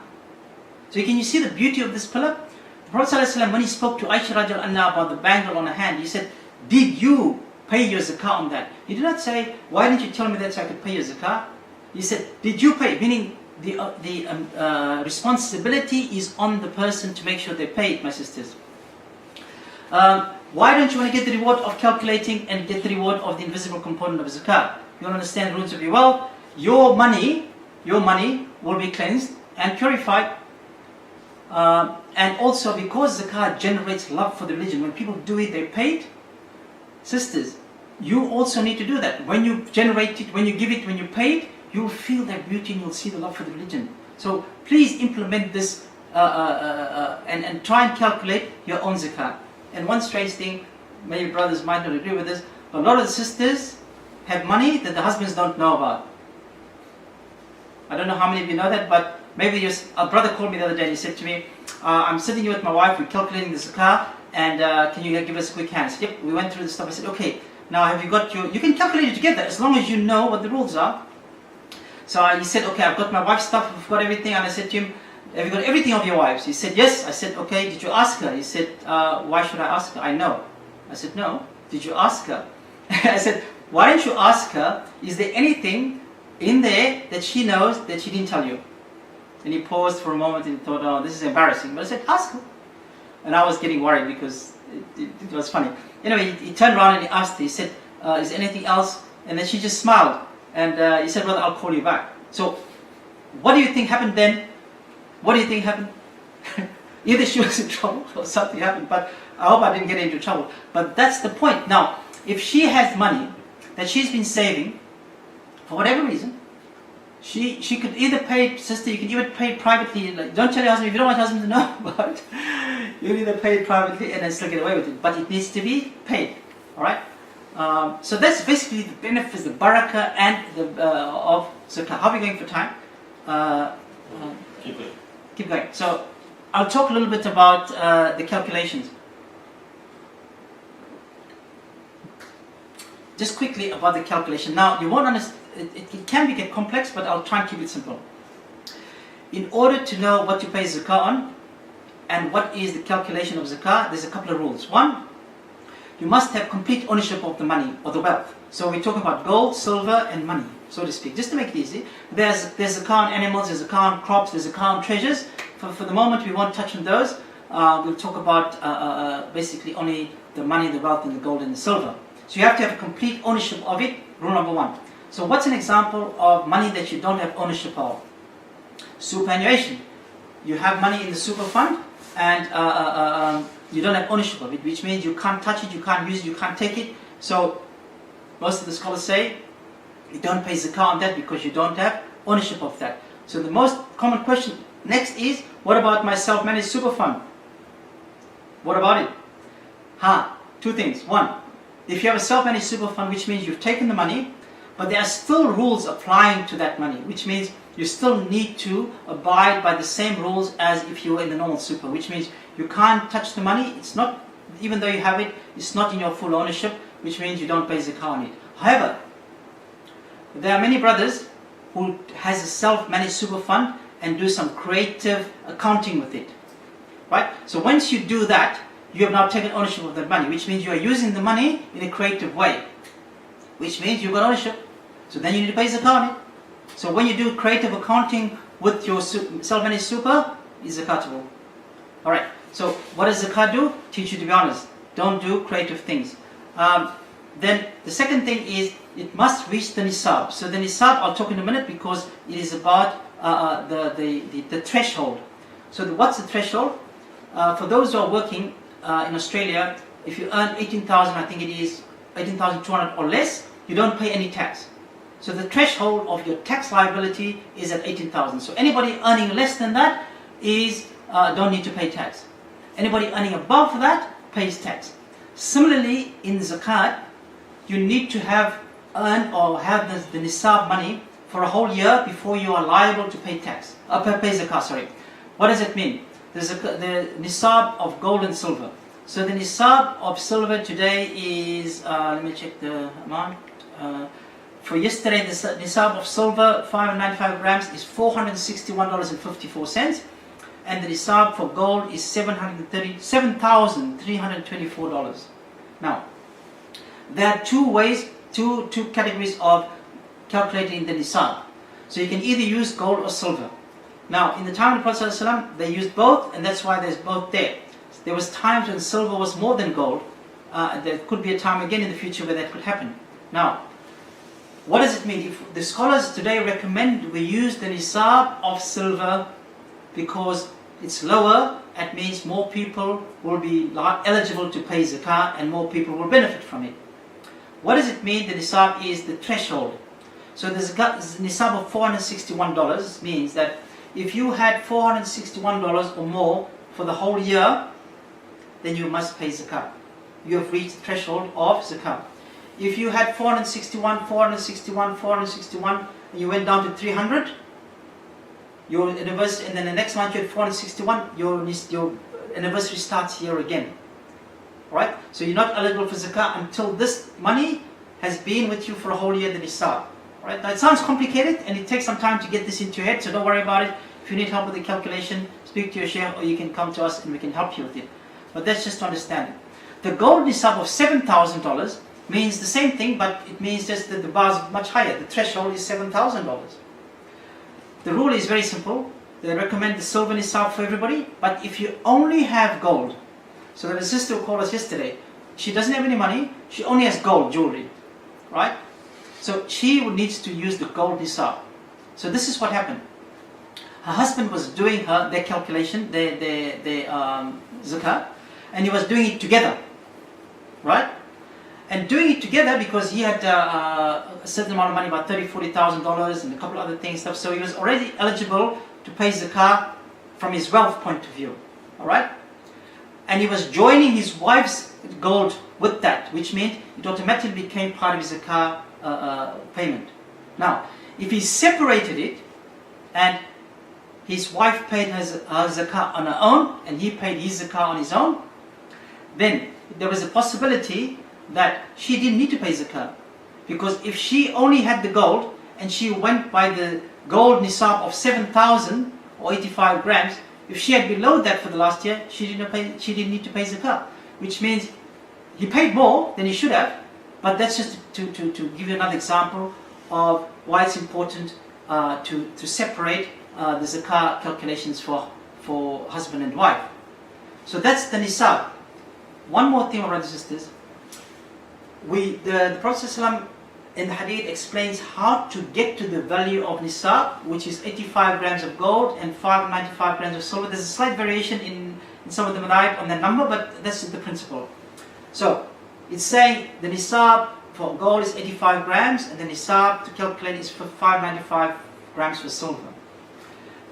So can you see the beauty of this pillar? The Prophet ﷺ, when he spoke to Aisha radiallahu anha about the bangle on her hand, he said, did you pay your zakah on that? He did not say, why didn't you tell me that so I could pay your zakah? He said, did you pay? Meaning the responsibility is on the person to make sure they pay it, my sisters. Why don't you want to get the reward of calculating and get the reward of the invisible component of zakah? You want to understand the rules of your wealth? your money will be cleansed and purified. And also because zakat generates love for the religion, when people do it, they're paid. Sisters, you also need to do that. When you generate it, when you give it, when you pay it, you'll feel that beauty and you'll see the love for the religion. So please implement this and try and calculate your own zakat. And one strange thing, maybe brothers might not agree with this, but a lot of the sisters have money that the husbands don't know about. I don't know how many of you know that, but maybe a brother called me the other day and he said to me, I'm sitting here with my wife, we're calculating the zakat, and can you give us a quick hand? I said, yep, we went through the stuff. I said, okay, now have you got you can calculate it together as long as you know what the rules are. So he said, okay, I've got my wife's stuff, I've got everything, and I said to him, have you got everything of your wives? He said, yes. I said, okay, did you ask her? He said, why should I ask her? I know. I said, no, did you ask her? I said, why don't you ask her, is there anything in there that she knows that she didn't tell you? And he paused for a moment and thought, oh, this is embarrassing. But I said, ask her. And I was getting worried because it was funny. Anyway, he turned around and he asked her, he said, is there anything else? And then she just smiled. And he said, well, I'll call you back. So, what do you think happened then? What do you think happened? Either she was in trouble or something happened, but I hope I didn't get into trouble. But that's the point. Now, if she has money that she's been saving, for whatever reason, she could either pay, sister, you can even pay it privately. Like, don't tell your husband, if you don't want your husband to know about it, you can either pay it privately and then still get away with it. But it needs to be paid. Alright? So that's basically the benefits, the barakah and the of zakat. How are we going for time? Keep going. So I'll talk a little bit about the calculations. Just quickly about the calculation. Now you won't understand. It can get complex, but I'll try and keep it simple. In order to know what you pay zakah on and what is the calculation of zakah, there's a couple of rules. One, you must have complete ownership of the money or the wealth. So we're talking about gold, silver, and money, so to speak. Just to make it easy, there's zakah on animals, there's zakah on crops, there's zakah on treasures. For the moment, we won't touch on those. We'll talk about basically only the money, the wealth, and the gold and the silver. So you have to have a complete ownership of it. Rule number one. So what's an example of money that you don't have ownership of? Superannuation. You have money in the super fund and you don't have ownership of it, which means you can't touch it, you can't use it, you can't take it. So most of the scholars say you don't pay zakah on that because you don't have ownership of that. So the most common question next is, what about my self-managed super fund? What about it? Two things. One, if you have a self-managed super fund, which means you've taken the money, but there are still rules applying to that money, which means you still need to abide by the same rules as if you were in the normal super, which means you can't touch the money. It's not, even though you have it, it's not in your full ownership, which means you don't pay zakah on it. However, there are many brothers who has a self-managed super fund and do some creative accounting with it, right? So once you do that, you have now taken ownership of that money, which means you are using the money in a creative way, which means you've got ownership. So then you need to pay zakah on it. So when you do creative accounting with your self-managed super, it's zakatable. Alright, so what does zakat do? Teach you to be honest. Don't do creative things. Then the second thing is, it must reach the nisab. So the nisab, I'll talk in a minute because it is about the threshold. So what's the threshold? For those who are working in Australia, if you earn 18,000, I think it is 18,200 or less, you don't pay any tax. So the threshold of your tax liability is at 18,000. So anybody earning less than that is don't need to pay tax. Anybody earning above that pays tax. Similarly, in zakat, you need to have earned or have the nisab money for a whole year before you are liable to pay tax. Pay zakah, sorry. What does it mean? The nisab of gold and silver. So the nisab of silver today is, let me check the amount. For yesterday, the nisab of silver, 595 grams, is $461.54. And the nisab for gold is $7,324. Now, there are two ways, two categories of calculating the nisab. So you can either use gold or silver. Now, in the time of the Prophet ﷺ, they used both, and that's why there's both there. There was times when silver was more than gold. There could be a time again in the future where that could happen. Now, What does it mean? If the scholars today recommend we use the nisab of silver because it's lower, it means more people will be eligible to pay zakat and more people will benefit from it. What does it mean? The nisab is the threshold. So the nisab of $461 means that if you had $461 or more for the whole year, then you must pay zakat. You have reached the threshold of zakat. If you had 461, and you went down to 300, your anniversary, and then the next month you had 461, your anniversary starts here again. Right? So you're not eligible for zakat until this money has been with you for a whole year, the nisab. Right? Now it sounds complicated and it takes some time to get this into your head, so don't worry about it. If you need help with the calculation, speak to your sheikh or you can come to us and we can help you with it. But that's just to understand it. The gold nisab of $7,000 means the same thing, but it means just that the bar is much higher. The threshold is $7,000. The rule is very simple. They recommend the silver nisab for everybody, but if you only have gold, so that a sister called us yesterday, she doesn't have any money, she only has gold jewelry, right? So she needs to use the gold nisab. So this is what happened. Her husband was doing their calculation, their zakat, and he was doing it together, right? And doing it together because he had a certain amount of money, about $30,000-$40,000 and a couple of other things, so he was already eligible to pay zakat from his wealth point of view, all right? And he was joining his wife's gold with that, which meant it automatically became part of his zakat payment. Now, if he separated it and his wife paid her zakat on her own and he paid his zakat on his own, then there was a possibility that she didn't need to pay zakat, because if she only had the gold and she went by the gold nisab of 7,000 or 85 grams, if she had below that for the last year, she didn't need to pay zakat, which means he paid more than he should have. But that's just to give you another example of why it's important to separate the zakat calculations for husband and wife. So that's the nisab. One more thing, my brothers and sisters. The Prophet ﷺ in the hadith explains how to get to the value of nisab, which is 85 grams of gold and 595 grams of silver. There's a slight variation in some of the madhab on that number, but that's the principle. So it's saying the nisab for gold is 85 grams and the nisab to calculate is for 595 grams for silver.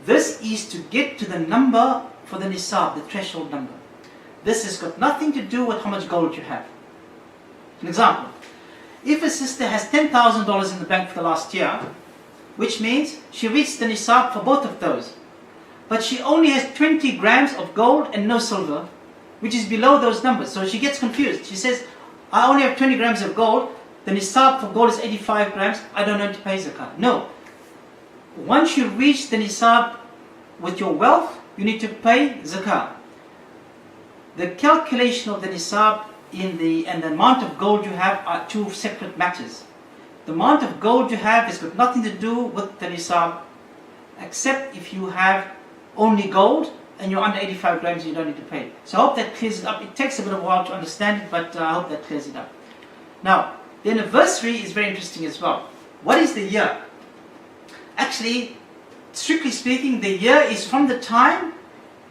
This is to get to the number for the nisab, the threshold number. This has got nothing to do with how much gold you have. An example, if a sister has $10,000 in the bank for the last year, which means she reached the nisab for both of those, but she only has 20 grams of gold and no silver, which is below those numbers. So she gets confused. She says, I only have 20 grams of gold, the nisab for gold is 85 grams, I don't need to pay zakat. No. Once you reach the nisab with your wealth, you need to pay zakat. The calculation of the nisab and the amount of gold you have are two separate matters. The amount of gold you have has got nothing to do with the nisab, except if you have only gold and you're under 85 grams, you don't need to pay. So I hope that clears it up. It takes a bit of a while to understand it, but I hope that clears it up. Now, the anniversary is very interesting as well. What is the year? Actually, strictly speaking, the year is from the time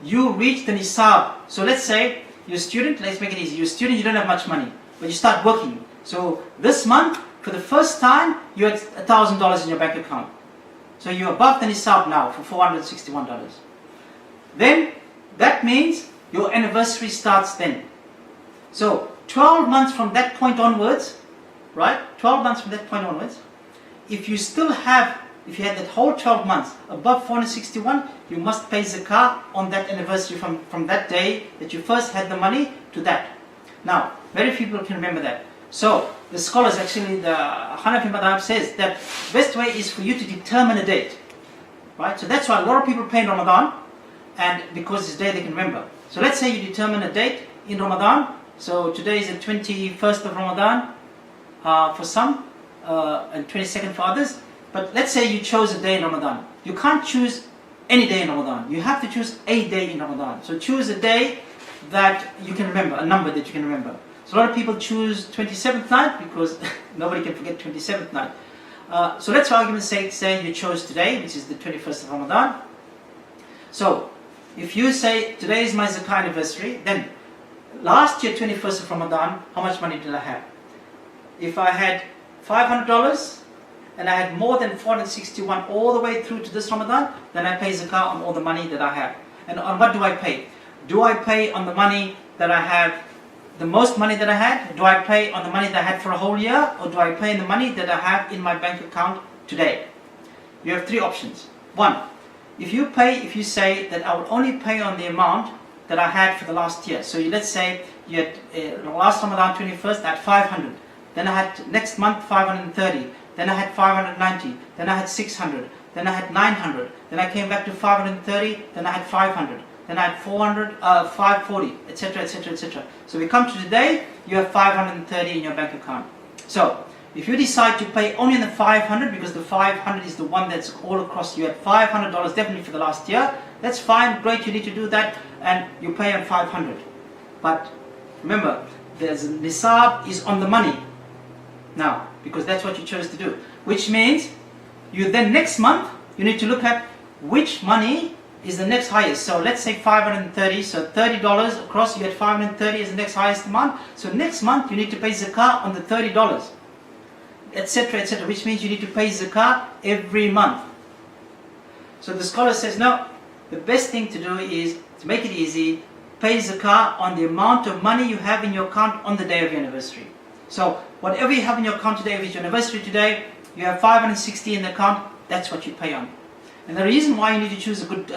you reach the nisab. So let's say you're a student, let's make it easy. You're a student, you don't have much money, but you start working. So this month, for the first time, you had $1,000 in your bank account. So you're above the nisab now for $461. Then, that means your anniversary starts then. So 12 months from that point onwards, right? 12 months from that point onwards, if you had that whole 12 months above 461, you must pay zakat on that anniversary from that day that you first had the money to that. Now, very few people can remember that. So, the scholars actually, the Hanafi madhab says that the best way is for you to determine a date. Right? So that's why a lot of people pay in Ramadan, and because it's a day they can remember. So let's say you determine a date in Ramadan. So today is the 21st of Ramadan for some, and 22nd for others. But let's say you chose a day in Ramadan. You can't choose any day in Ramadan. You have to choose a day in Ramadan. So choose a day that you can remember, a number that you can remember. So a lot of people choose 27th night because nobody can forget 27th night. So let's for argument's sake say you chose today, which is the 21st of Ramadan. So if you say today is my Zakat anniversary, then last year 21st of Ramadan, how much money did I have? If I had $500 and I had more than 461 all the way through to this Ramadan, then I pay Zakat on all the money that I have. And on what do I pay? Do I pay on the money that I have, the most money that I had? Do I pay on the money that I had for a whole year? Or do I pay on the money that I have in my bank account today? You have three options. One, if you say that I will only pay on the amount that I had for the last year. So let's say you had last Ramadan 21st, I had 500. Then I had next month 530. Then I had 590. Then I had 600. Then I had 900. Then I came back to 530. Then I had 500. Then I had 400, 540, etc., etc., etc. So we come to today, you have 530 in your bank account. So if you decide to pay only the 500, because the 500 is the one that's all across, you had $500 definitely for the last year, that's fine, great, you need to do that, and you pay on 500. But remember, there's nisab is on the money now, because that's what you chose to do. Which means, you then next month, you need to look at which money is the next highest. So let's say 530, so $30 across, you had 530 as the next highest amount. So next month, you need to pay Zakat on the $30, etc., etc., which means you need to pay Zakat every month. So the scholar says, no, the best thing to do is, to make it easy, pay Zakat on the amount of money you have in your account on the day of your anniversary. So whatever you have in your account today, if it's your anniversary today, you have 560 in the account, that's what you pay on. And the reason why you need to choose a good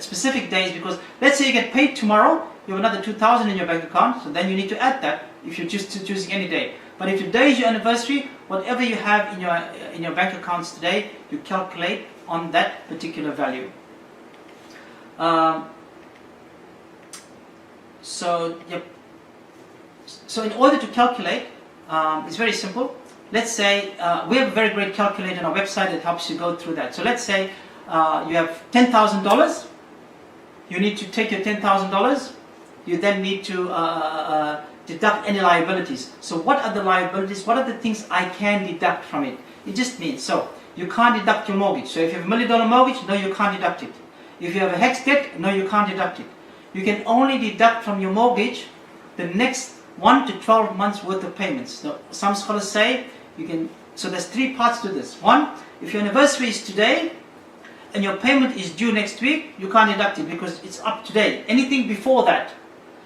specific day is because, let's say you get paid tomorrow, you have another 2,000 in your bank account, so then you need to add that if you're just choosing any day. But if today is your anniversary, whatever you have in your bank accounts today, you calculate on that particular value. So in order to calculate, it's very simple. Let's say we have a very great calculator on our website that helps you go through that. So let's say you have $10,000. You need to take your $10,000. You then need to deduct any liabilities. So what are the liabilities? What are the things I can deduct from it? It just means, so you can't deduct your mortgage. So if you have $1 million mortgage, no, you can't deduct it. If you have a HEX debt, no, you can't deduct it. You can only deduct from your mortgage the next 1 to 12 months worth of payments. So some scholars say you can, so there's three parts to this. One, if your anniversary is today and your payment is due next week, you can't deduct it because it's up to date. Anything before that,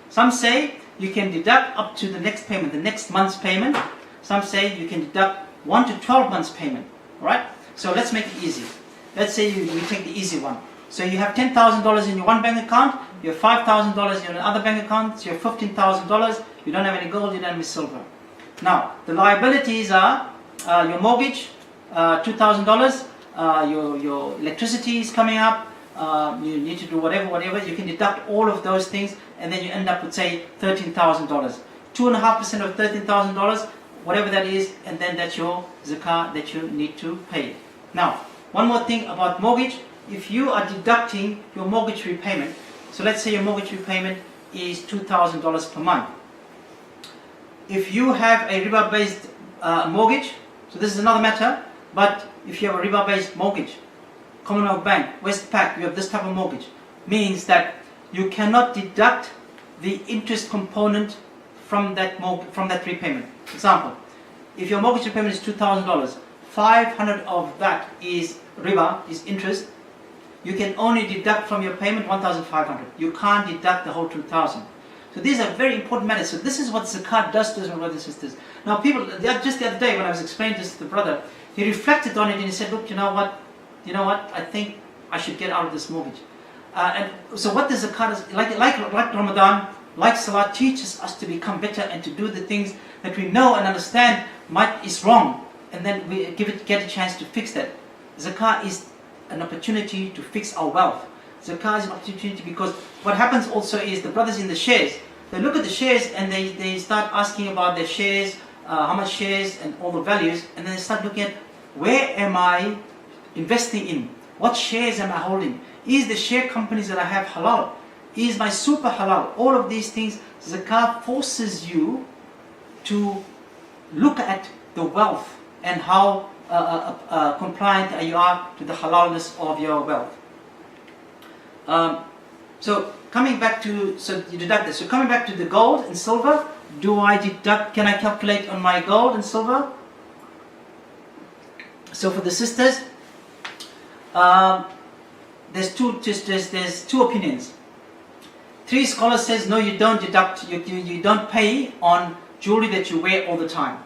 some say you can deduct up to the next payment, the next month's payment. Some say you can deduct 1 to 12 months payment. Alright? So let's make it easy. Let's say we take the easy one. So you have $10,000 in your one bank account, you have $5,000 in another bank account, so you have $15,000, you don't have any gold, you don't have any silver. Now, the liabilities are your mortgage, $2,000, your electricity is coming up, you need to do whatever, you can deduct all of those things, and then you end up with, say, $13,000. 2.5% of $13,000, whatever that is, and then that's your Zakat that you need to pay. Now, one more thing about mortgage. If you are deducting your mortgage repayment, so let's say your mortgage repayment is $2,000 per month. If you have a riba-based mortgage, so this is another matter, but if you have a riba-based mortgage, Commonwealth Bank, Westpac, you have this type of mortgage, means that you cannot deduct the interest component from that repayment. Example, if your mortgage repayment is $2,000, 500 of that is riba, is interest, you can only deduct from your payment 1,500. You can't deduct the whole 2,000. So these are very important matters. So this is what Zakat does to us, my brothers and sisters. Now people, just the other day when I was explaining this to the brother, he reflected on it and he said, look, you know what, I think I should get out of this mortgage. And so what the Zakat is, like Ramadan, like Salah, teaches us to become better and to do the things that we know and understand is wrong. And then we get a chance to fix that. Zakat is an opportunity to fix our wealth. Zakat is an opportunity because what happens also is the brothers in the shares, they look at the shares and they start asking about their shares, how much shares and all the values, and then they start looking at where am I investing in? What shares am I holding? Is the share companies that I have halal? Is my super halal? All of these things, Zakat forces you to look at the wealth and how compliant you are to the halalness of your wealth. So coming back to, so you deduct this. So coming back to the gold and silver, do I deduct, can I calculate on my gold and silver? So for the sisters, there's two opinions. 3 scholars says no, you don't deduct, you don't pay on jewelry that you wear all the time.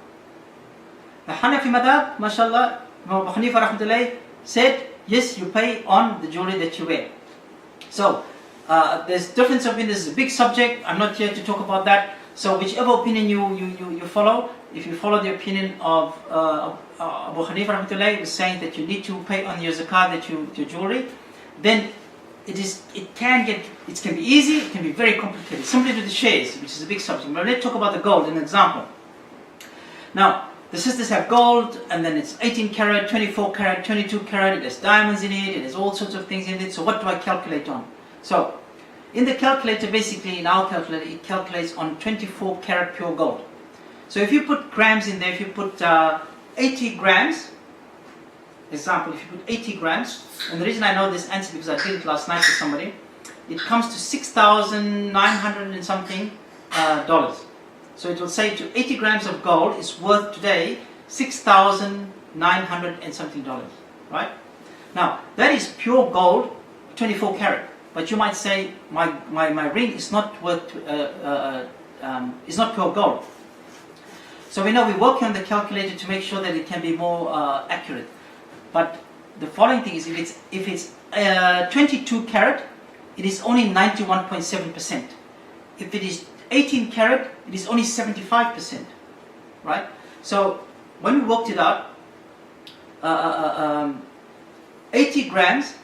The Hanafi madhab, mashallah, Imam Abu Hanifa rahmatullahi, said yes, you pay on the jewelry that you wear. So there's difference of opinion. This is a big subject. I'm not here to talk about that. So whichever opinion you follow, if you follow the opinion of Abu Hanifa rahmatullahi, was saying that you need to pay on your zakat, that your jewelry, then it can be easy, it can be very complicated. Similar to the shares, which is a big subject. But let's talk about the gold, an example. Now, the sisters have gold, and then it's 18 karat, 24 karat, 22 karat, there's diamonds in it, there's all sorts of things in it. So what do I calculate on? So, in the calculator, basically, in our calculator, it calculates on 24 karat pure gold. So if you put grams in there, if you put 80 grams, example, if you put 80 grams, and the reason I know this answer because I did it last night with somebody, it comes to $6,900 and something dollars. So it will say to 80 grams of gold is worth today $6,900 and something dollars, right? Now that is pure gold, 24 karat. But you might say my ring is not worth is not pure gold. So we know we're working on the calculator to make sure that it can be more accurate. But the following thing is, if it's 22 karat, it is only 91.7%. If it is 18 karat, it is only 75%, right? So when we worked it out, 80 grams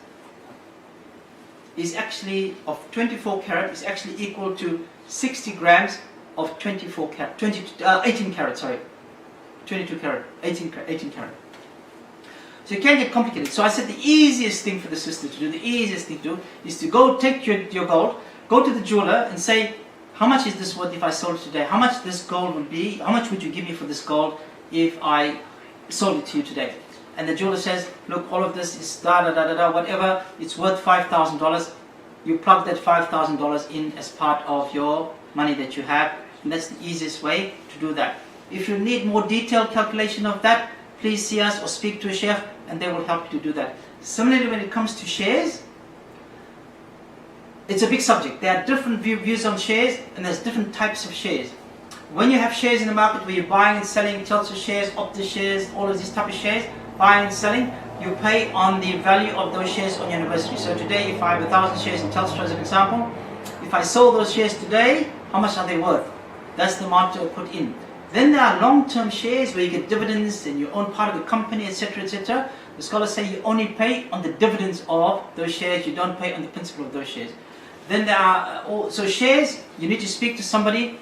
is actually of 24 karat is actually equal to 60 grams of 24 karat, 18 karat, sorry, 22 karat, 18 karat. So it can get complicated. So I said the easiest thing for the sister to do, the easiest thing to do is to go take your gold, go to the jeweler and say, how much is this worth if I sold it today? How much this gold would be? How much would you give me for this gold if I sold it to you today? And the jeweler says, look, all of this is whatever, it's worth $5,000. You plug that $5,000 in as part of your money that you have. And that's the easiest way to do that. If you need more detailed calculation of that, please see us or speak to a sheikh and they will help you to do that. Similarly, when it comes to shares, it's a big subject. There are different views on shares and there's different types of shares. When you have shares in the market where you're buying and selling Telstra shares, Optus shares, all of these type of shares, buying and selling, you pay on the value of those shares on your anniversary. So today, if I have 1,000 shares in Telstra as an example, if I sold those shares today, how much are they worth? That's the amount to put in. Then there are long-term shares where you get dividends and you own part of the company, etc., etc. The scholars say you only pay on the dividends of those shares, you don't pay on the principal of those shares. Then there are also shares, you need to speak to somebody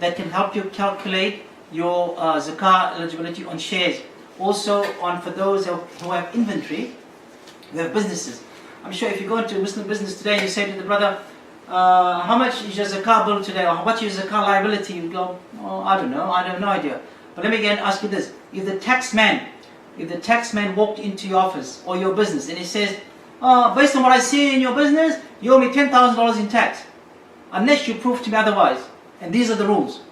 that can help you calculate your zakah eligibility on shares. Also for those who have inventory, who have businesses. I'm sure if you go into a Muslim business today and you say to the brother, how much is your zakah bill today, or what's your zakah liability? You go, oh, I don't know, I have no idea. But let me again ask you this: if the tax man walked into your office or your business and he says, based on what I see in your business, you owe me $10,000 in tax, unless you prove to me otherwise, and these are the rules.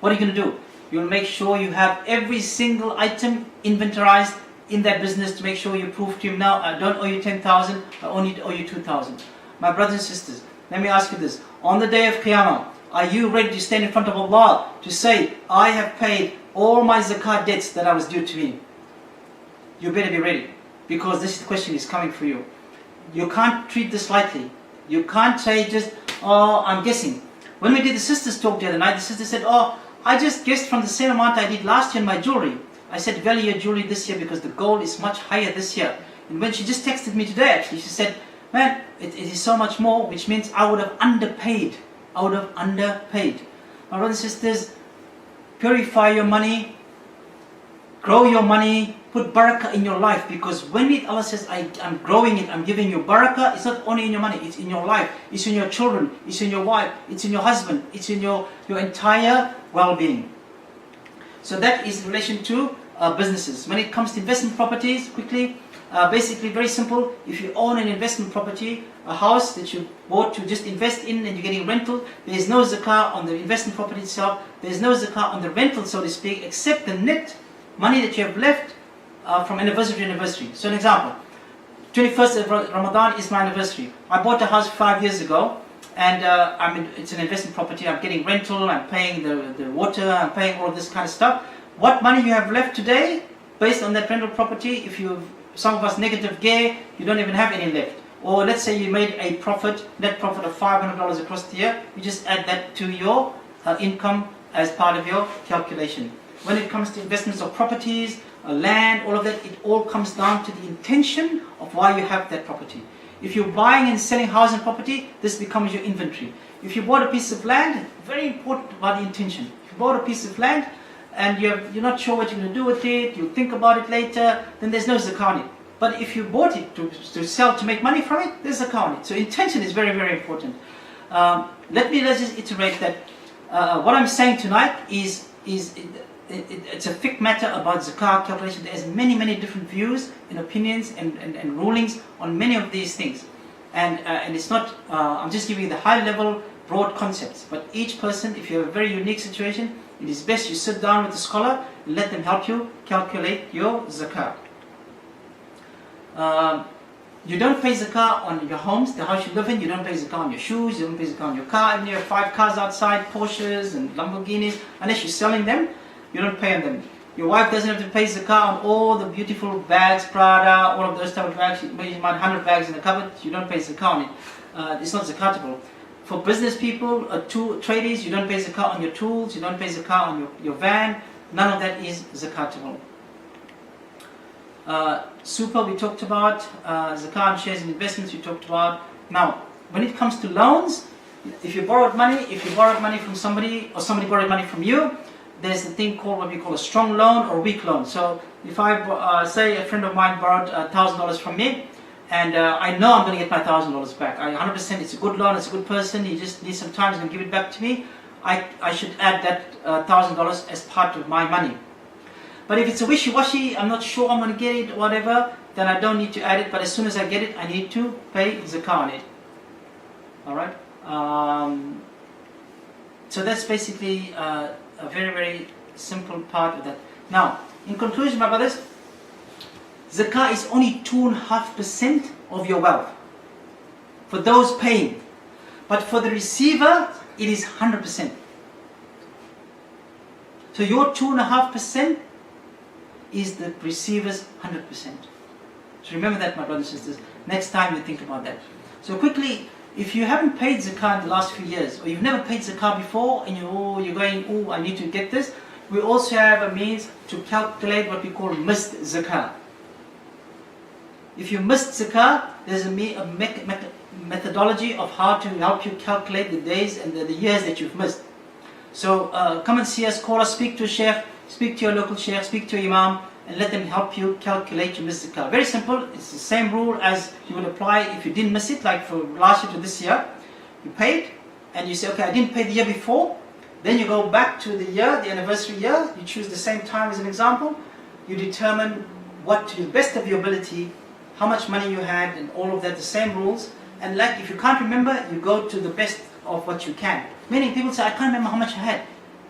What are you going to do? You'll make sure you have every single item inventorized in that business to make sure you prove to him, now I don't owe you 10,000, I only owe you 2,000. My brothers and sisters, let me ask you this: on the day of Qiyamah, are you ready to stand in front of Allah to say, I have paid all my zakat debts that I was due to me? You better be ready, because this question is coming for you. You can't treat this lightly. You can't say just, oh, I'm guessing. When we did the sisters talk the other night, the sister said, oh, I just guessed from the same amount I did last year in my jewelry. I said, value your jewelry this year because the gold is much higher this year. And when she just texted me today, actually, she said, man, it is so much more, which means I would have underpaid. I would have underpaid. My brothers and sisters, purify your money, grow your money, put barakah in your life, because when Allah says, I'm growing it, I'm giving you barakah, it's not only in your money, it's in your life, it's in your children, it's in your wife, it's in your husband, it's in your entire well-being. So that is in relation to businesses. When it comes to investment properties, quickly, basically very simple. If you own an investment property, a house that you bought to just invest in and you're getting rental, there is no zakah on the investment property itself. There is no zakah on the rental, so to speak, except the net money that you have left from anniversary to anniversary. So an example, 21st of Ramadan is my anniversary. I bought a house 5 years ago, and it's an investment property. I'm getting rental, I'm paying the water, I'm paying all this kind of stuff. What money you have left today, based on that rental property, if you, some of us negative gear, you don't even have any left. Or let's say you made a profit, net profit of $500 across the year, you just add that to your income as part of your calculation. When it comes to investments of properties, land, all of that, it all comes down to the intention of why you have that property. If you're buying and selling housing property, this becomes your inventory. If you bought a piece of land, very important about the intention. If you bought a piece of land and you're not sure what you're going to do with it, you think about it later, then there's no zakah on it. But if you bought it to sell, to make money from it, there's zakah on it. So intention is very, very important. Let's just iterate that what I'm saying tonight is it's a fiqh matter about zakah calculation. There's many, many different views and opinions and rulings on many of these things. And it's not, I'm just giving you the high level, broad concepts. But each person, if you have a very unique situation, it is best you sit down with a scholar and let them help you calculate your zakah. You don't pay zakah on your homes, the house you live in. You don't pay zakah on your shoes, you don't pay zakah on your car. Even if you have 5 cars outside, Porsches and Lamborghinis, unless you're selling them, you don't pay on them. Your wife doesn't have to pay zakah on all the beautiful bags, Prada, all of those type of bags. You might have 100 bags in the cupboard, you don't pay zakah on it. It's not zakatable. For business people, traders, you don't pay zakah on your tools, you don't pay zakah on your van. None of that is zakatable. Super, we talked about. Zakah on shares and investments, we talked about. Now, when it comes to loans, if you borrowed money from somebody, or somebody borrowed money from you, there's a thing called what we call a strong loan or a weak loan. So if I say a friend of mine borrowed $1,000 from me, and I know I'm going to get my $1,000 back. 100%, it's a good loan, it's a good person, he just needs some time, he's going to give it back to me. I should add that $1,000 as part of my money. But if it's a wishy-washy, I'm not sure I'm going to get it, whatever, then I don't need to add it. But as soon as I get it, I need to pay zakah on it. Alright? So that's basically a very, very simple part of that. Now, in conclusion, my brothers, zakah is only 2.5% of your wealth for those paying. But for the receiver, it is 100%. So your 2.5% is the receiver's 100%. So remember that, my brothers and sisters, next time you think about that. So quickly, if you haven't paid zakah in the last few years, or you've never paid zakah before, and you're going, oh, I need to get this, we also have a means to calculate what we call missed zakah. If you missed zakah, there's a methodology of how to help you calculate the days and the years that you've missed. So come and see us, call us, speak to a sheikh, speak to your local sheikh, speak to your imam, and let them help you calculate your missed zakah. Very simple, it's the same rule as you would apply if you didn't miss it, like from last year to this year. You paid, and you say, okay, I didn't pay the year before. Then you go back to the year, the anniversary year, you choose the same time as an example. You determine what, to the best of your ability, how much money you had, and all of that, the same rules. And like, if you can't remember, you go to the best of what you can. Many people say, I can't remember how much I had.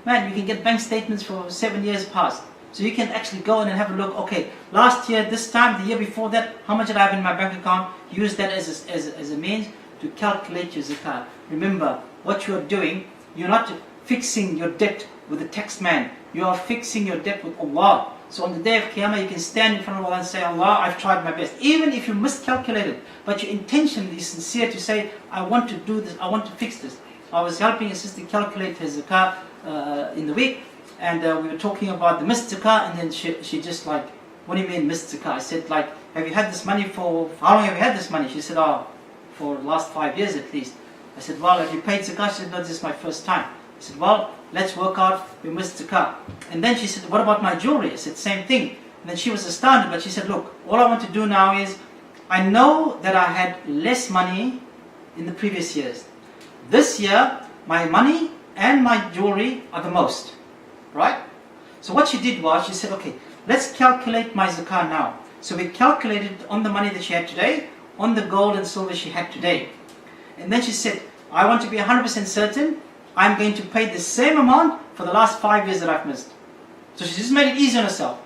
Man, you can get bank statements for 7 years past. So you can actually go in and have a look, okay, last year, this time, the year before that, how much did I have in my bank account? Use that as a means to calculate your zakah. Remember, what you are doing, you're not fixing your debt with the tax man. You are fixing your debt with Allah. So on the day of Qiyamah, you can stand in front of Allah and say, Allah, I've tried my best. Even if you miscalculated, but your intention is sincere to say, I want to do this, I want to fix this. I was helping a sister calculate her zakah in the week, and we were talking about the missed zakah, and then she just like, what do you mean missed zakah? I said, like, have you had this money for how long have you had this money? She said, oh, for the last 5 years at least. I said, well, have you paid zakah? She said, no, this is my first time. I said, well, let's work out your missed zakah. And then she said, what about my jewelry? I said, same thing. And then she was astounded, but she said, look, all I want to do now is, I know that I had less money in the previous years. This year, my money and my jewelry are the most, right? So what she did was, she said, okay, let's calculate my zakah now. So we calculated on the money that she had today, on the gold and silver she had today. And then she said, I want to be 100% certain I'm going to pay the same amount for the last 5 years that I've missed. So she just made it easy on herself.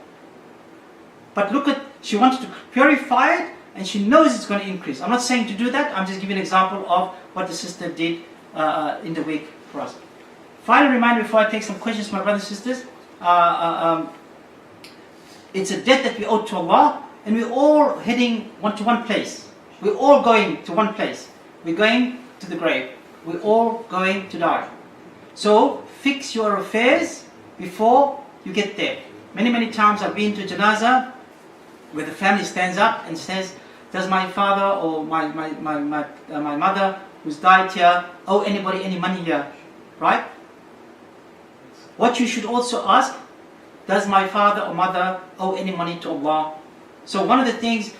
But look at, she wanted to purify it, and she knows it's going to increase. I'm not saying to do that, I'm just giving an example of what the sister did in the week for us. Final reminder before I take some questions from my brothers and sisters. It's a debt that we owe to Allah, and we're all heading to one place. We're all going to one place. We're going to the grave. We're all going to die. So fix your affairs before you get there. Many times I've been to janazah where the family stands up and says, does my father or my mother who's died here owe anybody any money here? Right? What you should also ask, does my father or mother owe any money to Allah? So one of the things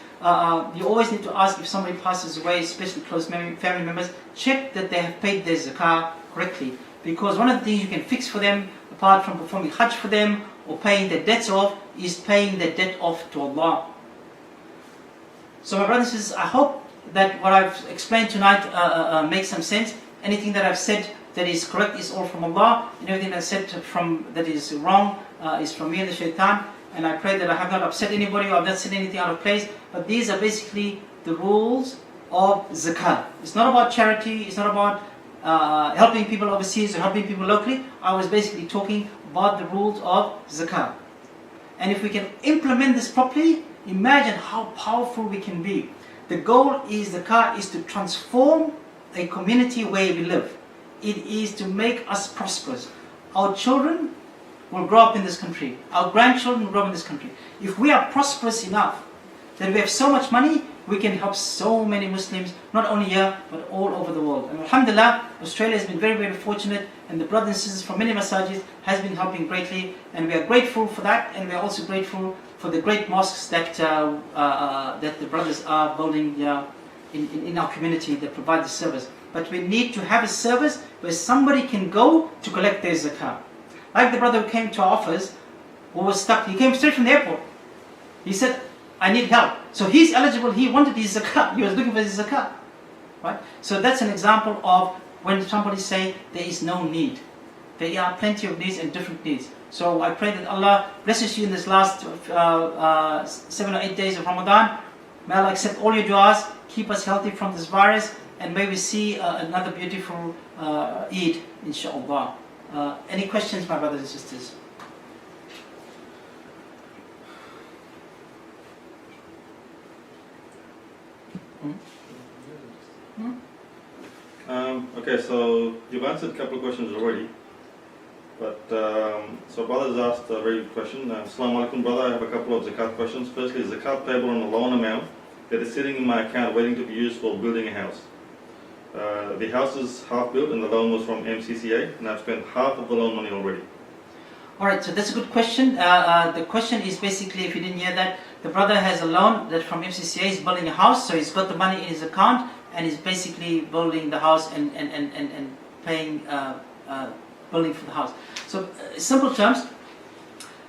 you always need to ask if somebody passes away, especially close family members, check that they have paid their zakah correctly. Because one of the things you can fix for them, apart from performing hajj for them or paying their debts off, is paying their debt off to Allah. So my brothers and sisters, I hope that what I've explained tonight makes some sense. Anything that I've said that is correct is all from Allah, and everything that I said that is wrong is from me and the shaitan. And I pray that I have not upset anybody or I've not said anything out of place. But these are basically the rules of zakah. It's not about charity, it's not about helping people overseas or helping people locally. I was basically talking about the rules of zakah. And if we can implement this properly, imagine how powerful we can be. The goal is zakah is to transform a community where we live. It is to make us prosperous. Our children will grow up in this country. Our grandchildren will grow up in this country. If we are prosperous enough that we have so much money, we can help so many Muslims, not only here, but all over the world. And alhamdulillah, Australia has been very fortunate, and the brothers and sisters from many masajid has been helping greatly, and we are grateful for that, and we are also grateful for the great mosques that the brothers are building in our community that provide the service. But we need to have a service where somebody can go to collect their zakah. Like the brother who came to our office, who was stuck, he came straight from the airport. He said, I need help. So he's eligible, he wanted his zakat, he was looking for his zakat. Right? So that's an example of when somebody say there is no need. There are plenty of needs and different needs. So I pray that Allah blesses you in this last 7 or 8 days of Ramadan. May Allah accept all your du'as, keep us healthy from this virus, and may we see another beautiful Eid, inshaAllah. Any questions, my brothers and sisters? Okay, so you've answered a couple of questions already. But, so brothers asked a very good question. Assalamu alaikum, brother. I have a couple of zakat questions. Firstly, is zakat payable on a loan amount that is sitting in my account waiting to be used for building a house? The house is half built and the loan was from MCCA, and I've spent half of the loan money already. Alright, so that's a good question. The question is basically, if you didn't hear that, the brother has a loan that from MCCA, he's building a house, so he's got the money in his account and he's basically building the house and paying, building for the house. So, simple terms,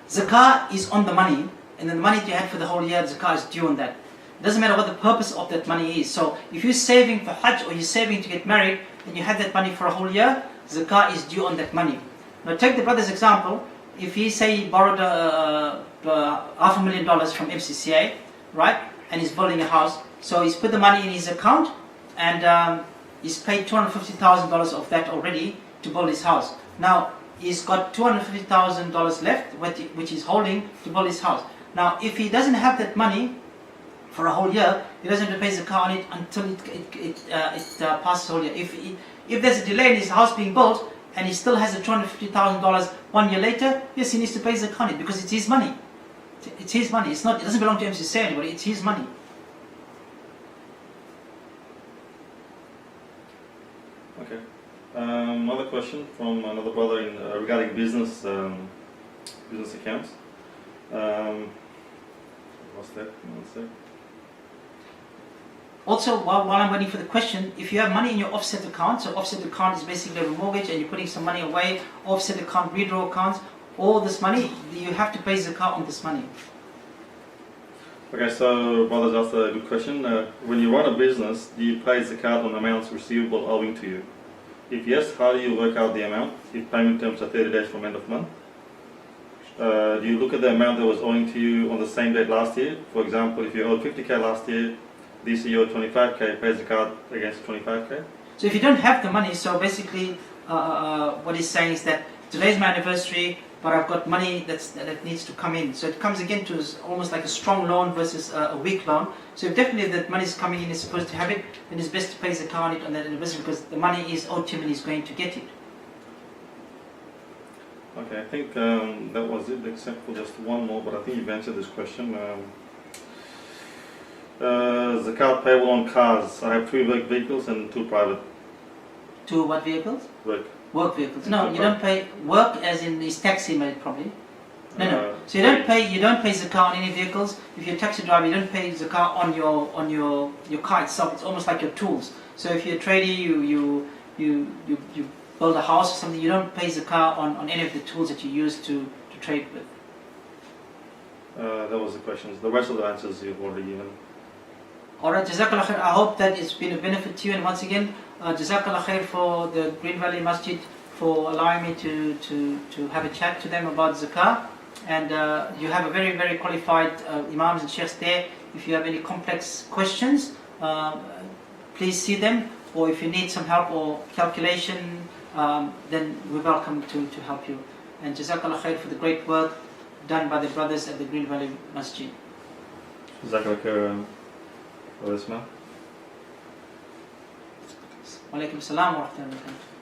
zakah is on the money, and then the money that you had for the whole year, zakah is due on that. It doesn't matter what the purpose of that money is. So if you're saving for Hajj or you're saving to get married and you have that money for a whole year, zakah is due on that money. Now take the brother's example. If he say he borrowed $500,000 from MCCA, right, and he's building a house, so he's put the money in his account and he's paid $250,000 of that already to build his house. Now he's got $250,000 left, which he's holding to build his house. Now if he doesn't have that money for a whole year, he doesn't have to pay zakah on it until it passes a whole year. If there's a delay in his house being built and he still has the $250,000 1 year later, yes, he needs to pay zakah on it because it's his money. It's his money. It doesn't belong to MCC or anybody. It's his money. Okay. Another question from another brother regarding business accounts. What's that? One sec. Also, while I'm waiting for the question, if you have money in your offset account, so offset account is basically a mortgage and you're putting some money away, offset account, redraw accounts, all this money, you have to pay zakat on this money. Okay, so brothers asked a good question. When you run a business, do you pay zakat on amounts receivable owing to you? If yes, how do you work out the amount if payment terms are 30 days from end of month? Do you look at the amount that was owing to you on the same date last year? For example, if you owed 50k last year, this year you owe 25k, pay zakat against 25k? So if you don't have the money, so basically what he's saying is that today's my anniversary, but I've got money that needs to come in. So it comes again to almost like a strong loan versus a weak loan. So if definitely that money is coming in, is supposed to have it, then it's best to pay zakat on it on that anniversary because the money is owed to him and he's going to get it. Okay, I think that was it, except for just one more, but I think you've answered this question. Zakat payable on cars. I have 3 work vehicles and 2 private. 2 what vehicles? Work vehicles. No, you don't pay work as in his taxi made probably. No. So you don't pay zakat on any vehicles. If you're a taxi driver, you don't pay zakat on your car itself. It's almost like your tools. So if you're a tradie, you build a house or something, you don't pay zakat on any of the tools that you use to trade with. That was the questions. The rest of the answers you've already given. Alright, Jazakallah khair. I hope that it's been a benefit to you, and once again, Jazakallah khair for the Green Valley Masjid for allowing me to have a chat to them about zakah. And you have a very, very qualified imams and sheikhs there. If you have any complex questions, please see them, or if you need some help or calculation, then we're welcome to help you. And Jazakallah khair for the great work done by the brothers at the Green Valley Masjid. Jazakallah khair, Ismail. Wa alaikum salam wa rahmatullahi wa barakatuh.